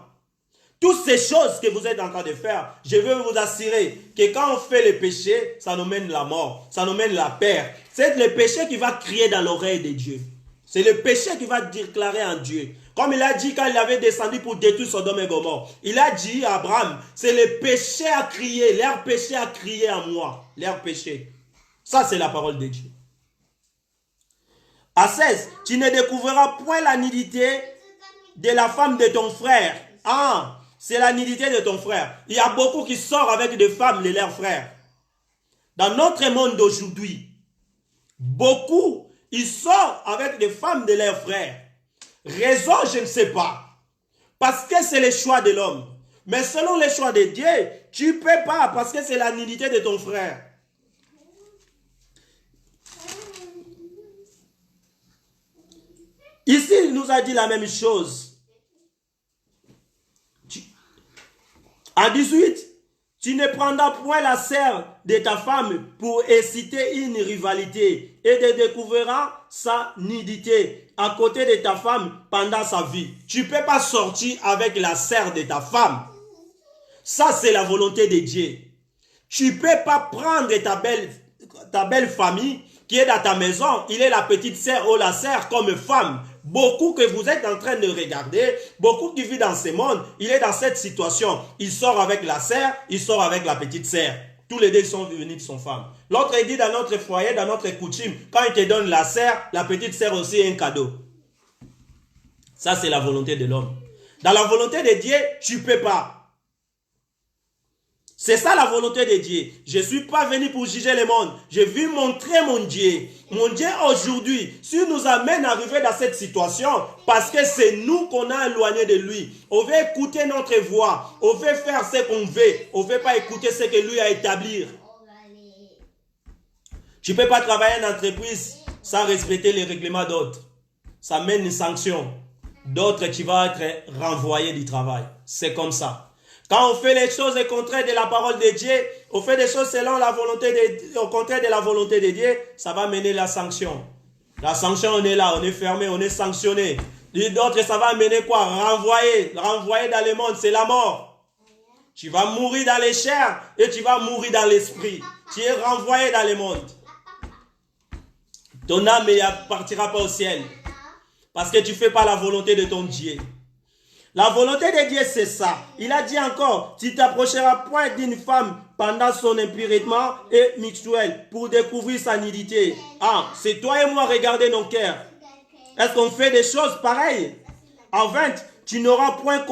Toutes ces choses que vous êtes en train de faire, je veux vous assurer que quand on fait le péché, ça nous mène la mort, ça nous mène la perte. C'est le péché qui va crier dans l'oreille de Dieu. C'est le péché qui va déclarer en Dieu. Comme il a dit quand il avait descendu pour détruire Sodome et Gomorrhe. Il a dit à Abraham, c'est le péché à crier, leur péché à crier à moi. Leur péché. Ça, c'est la parole de Dieu. À 16, tu ne découvriras point la nudité de la femme de ton frère. Ah, c'est la nudité de ton frère. Il y a beaucoup qui sortent avec des femmes de leurs frères. Dans notre monde d'aujourd'hui, beaucoup, ils sortent avec des femmes de leurs frères. Raison, je ne sais pas. Parce que c'est le choix de l'homme. Mais selon le choix de Dieu, tu ne peux pas parce que c'est la nudité de ton frère. Ici, il nous a dit la même chose. À 18, tu ne prendras point la sœur de ta femme pour exciter une rivalité et de découvrir sa nudité à côté de ta femme pendant sa vie. Tu ne peux pas sortir avec la sœur de ta femme. Ça, c'est la volonté de Dieu. Tu ne peux pas prendre ta belle famille qui est dans ta maison. Il est la petite sœur ou la sœur comme femme. Beaucoup que vous êtes en train de regarder, beaucoup qui vivent dans ce monde, il est dans cette situation. Il sort avec la sœur, il sort avec la petite sœur. Tous les deux sont venus de son femme. L'autre dit dans notre foyer, dans notre coutume, quand il te donne la sœur, la petite sœur aussi est un cadeau. Ça, c'est la volonté de l'homme. Dans la volonté de Dieu, tu ne peux pas. C'est ça la volonté de Dieu. Je ne suis pas venu pour juger le monde. Je veux montrer mon Dieu. Mon Dieu aujourd'hui, s'il nous amène à arriver dans cette situation, parce que c'est nous qu'on a éloigné de lui. On veut écouter notre voix. On veut faire ce qu'on veut. On ne veut pas écouter ce que lui a établi. Tu ne peux pas travailler en entreprise sans respecter les règlements d'autres. Ça mène une sanction. D'autres, tu vas être renvoyé du travail. C'est comme ça. Quand on fait les choses au contraire de la parole de Dieu, on fait des choses selon la volonté au contraire de la volonté de Dieu, ça va mener la sanction. La sanction, on est là, on est fermé, on est sanctionné. D'autres, ça va mener quoi? Renvoyer dans le monde, c'est la mort. Tu vas mourir dans les chairs et tu vas mourir dans l'esprit. Tu es renvoyé dans le monde. Ton âme ne partira pas au ciel. Parce que tu ne fais pas la volonté de ton Dieu. La volonté de Dieu, c'est ça. Il a dit encore, tu t'approcheras point d'une femme pendant son impuritement et mutuel pour découvrir sa nudité. Ah, c'est toi et moi, regardez nos cœurs. Est-ce qu'on fait des choses pareilles? En 20, tu n'auras point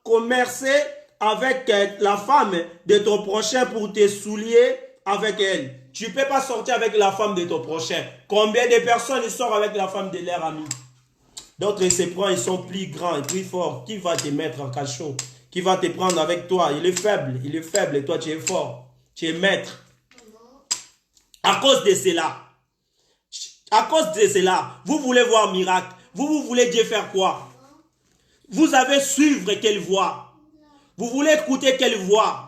commercé avec la femme de ton prochain pour te soulier avec elle. Tu ne peux pas sortir avec la femme de ton prochain. Combien de personnes ils sortent avec la femme de leur ami? D'autres, ils se prennent, ils sont plus grands et plus forts. Qui va te mettre en cachot? Qui va te prendre avec toi? Il est faible et toi tu es fort. Tu es maître. À cause de cela, vous voulez voir miracle. Vous voulez Dieu faire quoi? Vous avez suivre quelle voix? Vous voulez écouter quelle voix?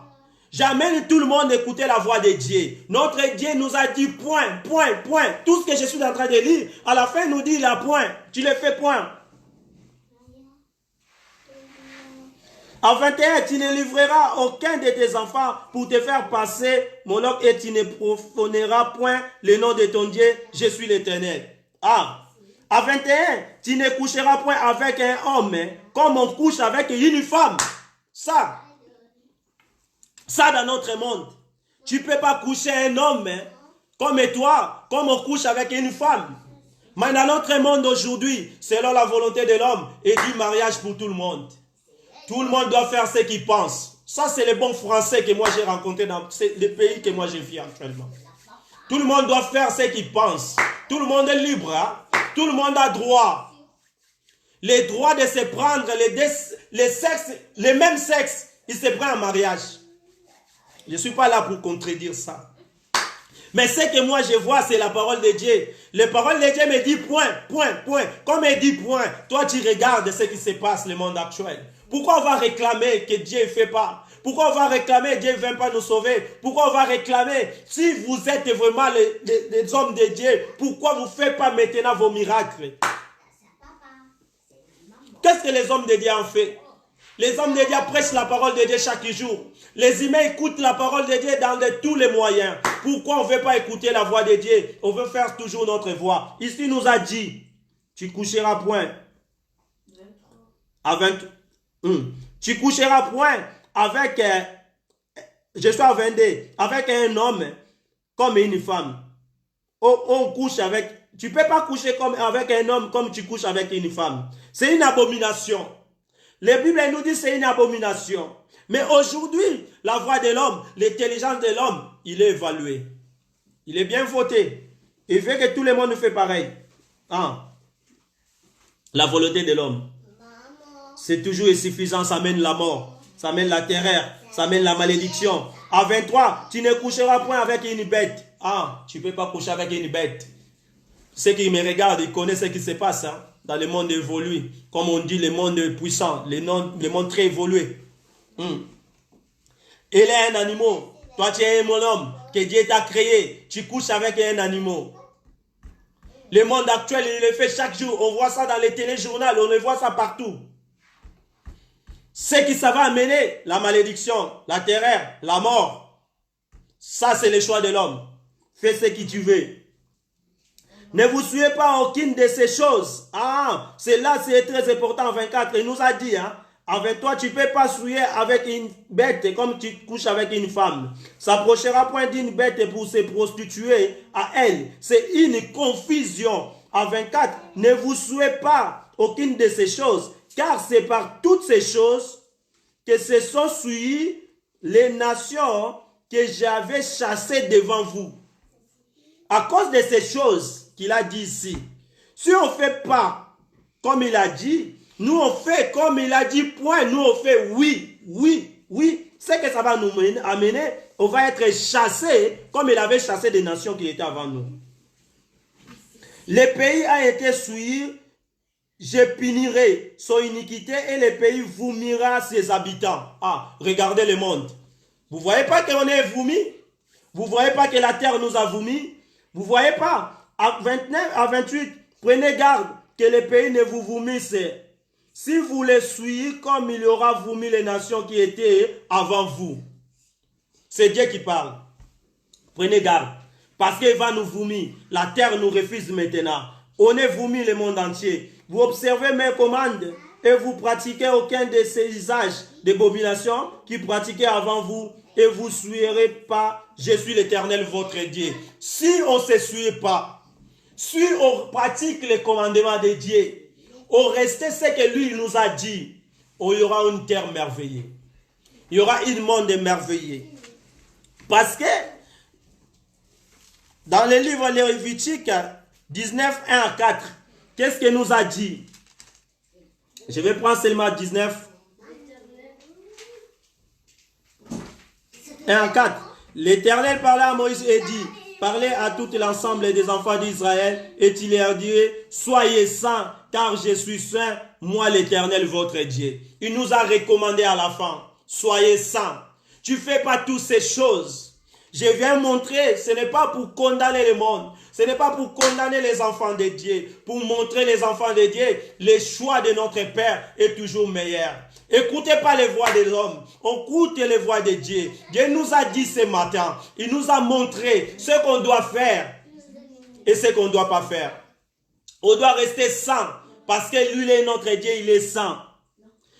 J'amène tout le monde à écouter la voix de Dieu. Notre Dieu nous a dit point. Tout ce que je suis en train de lire, à la fin, il nous dit la point. Tu le fais point. En 21, tu ne livreras aucun de tes enfants pour te faire passer Moloch et tu ne profaneras point le nom de ton Dieu. Je suis l'Éternel. Ah. À 21, tu ne coucheras point avec un homme comme on couche avec une femme. Ça dans notre monde. Tu ne peux pas coucher un homme comme toi, comme on couche avec une femme. Mais dans notre monde aujourd'hui, selon la volonté de l'homme, et du mariage pour tout le monde. Tout le monde doit faire ce qu'il pense. Ça, c'est le bon français que moi j'ai rencontré dans le pays que moi je vis actuellement. Tout le monde doit faire ce qu'il pense. Tout le monde est libre. Hein? Tout le monde a droit. Les droits de se prendre les mêmes sexes, ils se prennent en mariage. Je ne suis pas là pour contredire ça. Mais ce que moi je vois, c'est la parole de Dieu. La parole de Dieu me dit point. Comme elle dit point, toi tu regardes ce qui se passe dans le monde actuel. Pourquoi on va réclamer que Dieu ne fait pas? Pourquoi on va réclamer que Dieu ne vient pas nous sauver? Pourquoi on va réclamer, si vous êtes vraiment les hommes de Dieu, pourquoi vous ne faites pas maintenant vos miracles? Qu'est-ce que les hommes de Dieu ont fait? Les hommes de Dieu prêchent la parole de Dieu chaque jour. Les humains écoutent la parole de Dieu dans tous les moyens. Pourquoi on ne veut pas écouter la voix de Dieu? On veut faire toujours notre voix. Ici, il nous a dit, tu coucheras point avec... Tu coucheras point avec... je suis à 22. Avec un homme comme une femme. On couche avec... Tu ne peux pas coucher avec un homme comme tu couches avec une femme. C'est une abomination. La Bible nous dit que c'est une abomination. Mais aujourd'hui, la voix de l'homme, l'intelligence de l'homme, il est évalué. Il est bien voté. Il veut que tout le monde fait pareil. Ah. La volonté de l'homme. C'est toujours insuffisant, ça mène la mort. Ça mène la terreur. Ça mène la malédiction. À 23, tu ne coucheras point avec une bête. Ah, tu ne peux pas coucher avec une bête. Ceux qui me regardent, ils connaissent ce qui se passe hein, dans le monde évolué. Comme on dit, le monde puissant, le monde très évolué. Il est un animal. Toi, tu es un homme que Dieu t'a créé. Tu couches avec un animal. Le monde actuel, il le fait chaque jour. On voit ça dans les téléjournaux. On le voit ça partout. Ce qui ça va amener, la malédiction, la terreur, la mort. Ça, c'est le choix de l'homme. Fais ce que tu veux. Ne vous souillez pas aucune de ces choses. Ah, c'est là, c'est très important. 24, il nous a dit, hein, avec toi, tu ne peux pas souiller avec une bête comme tu couches avec une femme. S'approchera point d'une bête pour se prostituer à elle. C'est une confusion. À 24, ne vous souillez pas aucune de ces choses, car c'est par toutes ces choses que se sont souillées les nations que j'avais chassées devant vous. À cause de ces choses qu'il a dit ici, si on ne fait pas comme il a dit, nous on fait comme il a dit, point, nous on fait oui, oui, oui. C'est que ça va nous amener, on va être chassé comme il avait chassé des nations qui étaient avant nous. Le pays a été souillé, je punirai son iniquité et le pays vomira ses habitants. Ah, regardez le monde. Vous ne voyez pas qu'on est vomi? Vous ne voyez pas que la terre nous a vomi? Vous ne voyez pas? À 29, à 28, prenez garde que le pays ne vous vomisse. Si vous les suivez comme il aura vomi les nations qui étaient avant vous. C'est Dieu qui parle. Prenez garde. Parce qu'il va nous vomir. La terre nous refuse maintenant. On est vomi le monde entier. Vous observez mes commandes et vous pratiquez aucun de ces usages d'abomination qui pratiquaient avant vous et vous ne suivrez pas. Je suis l'Éternel votre Dieu. Si on ne se suit pas, si on pratique les commandements de Dieu, on reste ce que lui nous a dit, il y aura une terre merveilleuse. Il y aura un monde merveilleux. Parce que dans le livre Lévitique 19, 1 à 4, qu'est-ce qu'il nous a dit? Je vais prendre seulement 19. 1 à 4. L'Éternel parla à Moïse et dit, parlez à tout l'ensemble des enfants d'Israël et il leur dit, soyez saints, car je suis saint, moi l'Éternel votre Dieu. Il nous a recommandé à la fin, soyez saints. Tu ne fais pas toutes ces choses. Je viens montrer, ce n'est pas pour condamner le monde, ce n'est pas pour condamner les enfants de Dieu, pour montrer les enfants de Dieu, le choix de notre Père est toujours meilleur. Écoutez pas les voix de l'homme, écoute les voix de Dieu. Dieu nous a dit ce matin, il nous a montré ce qu'on doit faire et ce qu'on ne doit pas faire. On doit rester saint, parce que lui est notre Dieu, il est saint.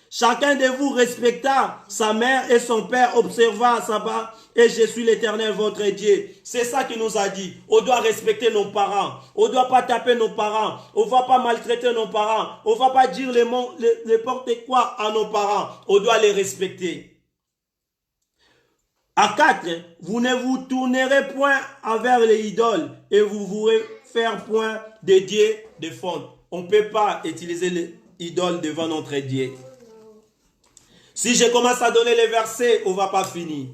Chacun de vous respecta sa mère et son père, observa sabbat, et je suis l'Éternel votre Dieu. C'est ça qu'il nous a dit. On doit respecter nos parents. On ne doit pas taper nos parents. On ne va pas maltraiter nos parents. On ne va pas dire n'importe quoi à nos parents. On doit les respecter. À 4, vous ne vous tournerez point envers les idoles et vous ne voudrez faire point de Dieu de fond. On ne peut pas utiliser les idoles devant notre Dieu. Si je commence à donner les versets, on ne va pas finir.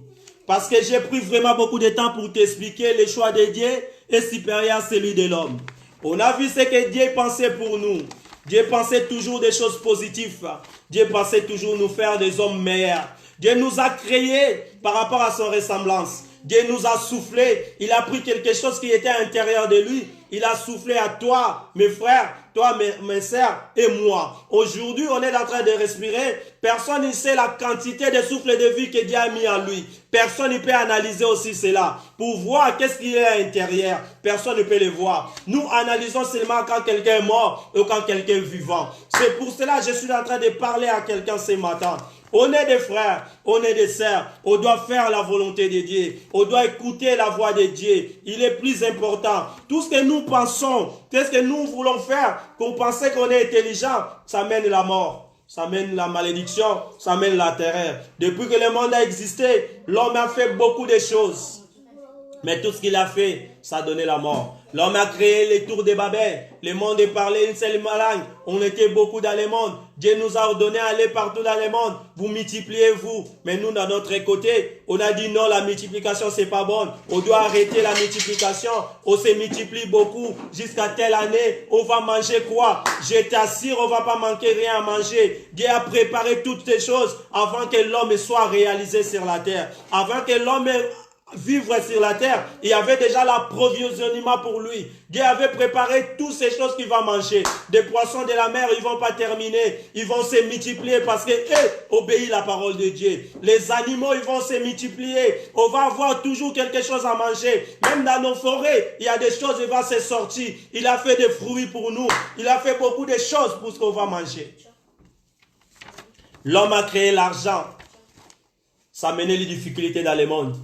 Parce que j'ai pris vraiment beaucoup de temps pour t'expliquer le choix de Dieu est supérieur à celui de l'homme. On a vu ce que Dieu pensait pour nous. Dieu pensait toujours des choses positives. Dieu pensait toujours nous faire des hommes meilleurs. Dieu nous a créés par rapport à son ressemblance. Dieu nous a soufflé. Il a pris quelque chose qui était à l'intérieur de lui. Il a soufflé à toi, mes frères, toi, mes sœurs et moi. Aujourd'hui, on est en train de respirer. Personne ne sait la quantité de souffle de vie que Dieu a mis en lui. Personne ne peut analyser aussi cela. Pour voir qu'est-ce qu'il y a à l'intérieur. Personne ne peut le voir. Nous analysons seulement quand quelqu'un est mort ou quand quelqu'un est vivant. C'est pour cela que je suis en train de parler à quelqu'un ce matin. On est des frères, on est des sœurs, on doit faire la volonté de Dieu, on doit écouter la voix de Dieu. Il est plus important. Tout ce que nous pensons, qu'est-ce que nous voulons faire, qu'on pensait qu'on est intelligent, ça mène la mort, ça mène la malédiction, ça mène la terreur. Depuis que le monde a existé, l'homme a fait beaucoup de choses. Mais tout ce qu'il a fait, ça a donné la mort. L'homme a créé les tours de Babel. Le monde parlait une seule langue. On était beaucoup dans le monde. Dieu nous a ordonné d'aller partout dans le monde. Vous multipliez-vous. Mais nous, d'un autre côté, on a dit non, la multiplication, c'est pas bon. On doit arrêter la multiplication. On se multiplie beaucoup. Jusqu'à telle année, on va manger quoi? Je t'assure, on va pas manquer rien à manger. Dieu a préparé toutes ces choses avant que l'homme soit réalisé sur la terre. Avant que l'homme vivre sur la terre, il y avait déjà l'approvisionnement pour lui. Dieu avait préparé toutes ces choses qu'il va manger. Des poissons de la mer, ils vont pas terminer. Ils vont se multiplier parce que obéissent la parole de Dieu. Les animaux, ils vont se multiplier. On va avoir toujours quelque chose à manger. Même dans nos forêts, il y a des choses qui vont se sortir. Il a fait des fruits pour nous. Il a fait beaucoup de choses pour ce qu'on va manger. L'homme a créé l'argent. Ça a mené les difficultés dans le monde.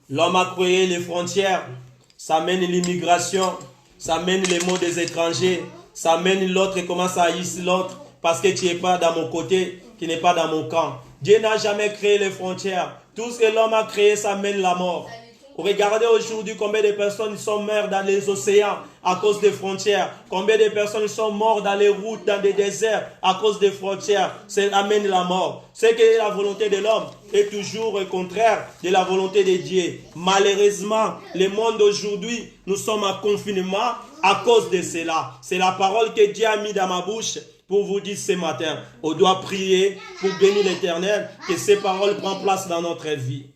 L'homme a créé les frontières, ça mène l'immigration, ça mène les mots des étrangers, ça mène l'autre et commence à haïr l'autre parce que tu n'es pas dans mon côté, tu n'es pas dans mon camp. Dieu n'a jamais créé les frontières. Tout ce que l'homme a créé, ça mène la mort. Regardez aujourd'hui combien de personnes sont mortes dans les océans à cause des frontières. Combien de personnes sont mortes dans les routes, dans des déserts à cause des frontières. Ça amène la mort. C'est que la volonté de l'homme est toujours le contraire de la volonté de Dieu. Malheureusement, le monde d'aujourd'hui, nous sommes en confinement à cause de cela. C'est la parole que Dieu a mis dans ma bouche pour vous dire ce matin. On doit prier pour bénir l'Éternel, que ces paroles prennent place dans notre vie.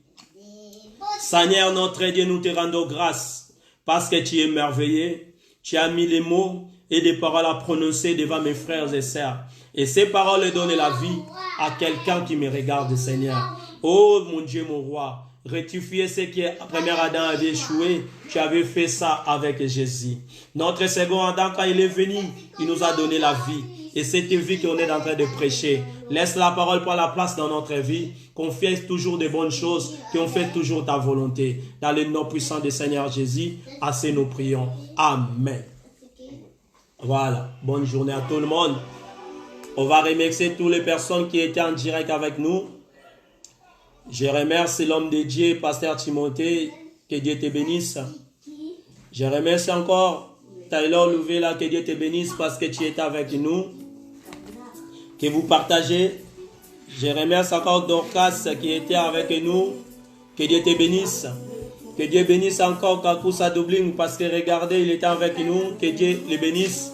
Seigneur notre Dieu, nous te rendons grâce parce que tu es merveilleux. Tu as mis les mots et des paroles à prononcer devant mes frères et sœurs. Et ces paroles donnent la vie à quelqu'un qui me regarde, Seigneur. Oh mon Dieu, mon roi, rectifier ce qui est premier Adam avait échoué. Tu avais fait ça avec Jésus. Notre second Adam, quand il est venu, il nous a donné la vie. Et cette vie qu'on est en train de prêcher, laisse la parole prendre la place dans notre vie, qu'on fasse toujours de bonnes choses, qu'on fasse toujours ta volonté. Dans le nom puissant du Seigneur Jésus, assez nous prions. Amen. Voilà, bonne journée à tout le monde. On va remercier toutes les personnes qui étaient en direct avec nous. Je remercie l'homme de Dieu, Pasteur Timothée, que Dieu te bénisse. Je remercie encore Taylor Louvela, que Dieu te bénisse parce que tu étais avec nous. Que vous partagez. Je remercie encore Dorcas qui était avec nous. Que Dieu te bénisse. Que Dieu bénisse encore Kakusa Dublin parce que regardez, il était avec nous. Que Dieu le bénisse.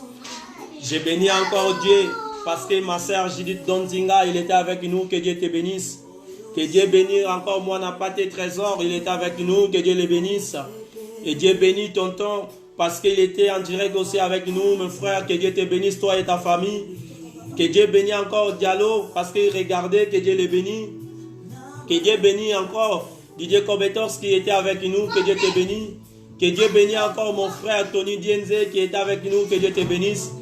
Je bénis encore Dieu parce que ma sœur Judith Donzinga, il était avec nous. Que Dieu te bénisse. Que Dieu bénisse encore moi n'a pas tes trésors. Il était avec nous. Que Dieu le bénisse. Et Dieu bénit tonton parce qu'il était en direct aussi avec nous, mon frère. Que Dieu te bénisse, toi et ta famille. Que Dieu bénisse encore Diallo parce qu'il regardait, que Dieu le bénisse. Que Dieu bénisse encore Didier Kobetos qui était avec nous, que Dieu te bénisse. Que Dieu bénisse encore mon frère Tony Dienze qui était avec nous, que Dieu te bénisse.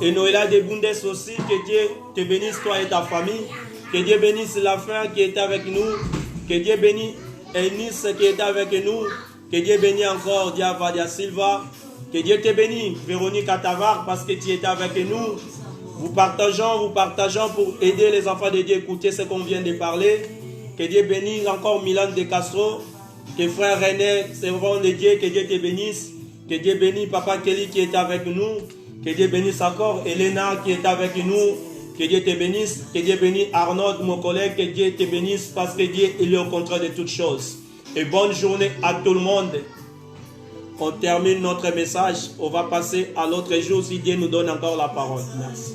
Et Noëlla de Bundes aussi, que Dieu te bénisse, toi et ta famille. Que Dieu bénisse la fin qui était avec nous. Que Dieu bénisse Eunice qui était avec nous. Que Dieu bénisse encore Diavadia Silva. Que Dieu te bénisse, Véronique Atavar, parce que tu étais avec nous. Vous partageons pour aider les enfants de Dieu à écouter ce qu'on vient de parler. Que Dieu bénisse encore Milan de Castro. Que frère René, servant de Dieu, que Dieu te bénisse. Que Dieu bénisse Papa Kelly qui est avec nous. Que Dieu bénisse encore Elena qui est avec nous. Que Dieu te bénisse. Que Dieu bénisse Arnaud, mon collègue. Que Dieu te bénisse parce que Dieu il est au contrôle de toutes choses. Et bonne journée à tout le monde. On termine notre message. On va passer à l'autre jour si Dieu nous donne encore la parole. Merci.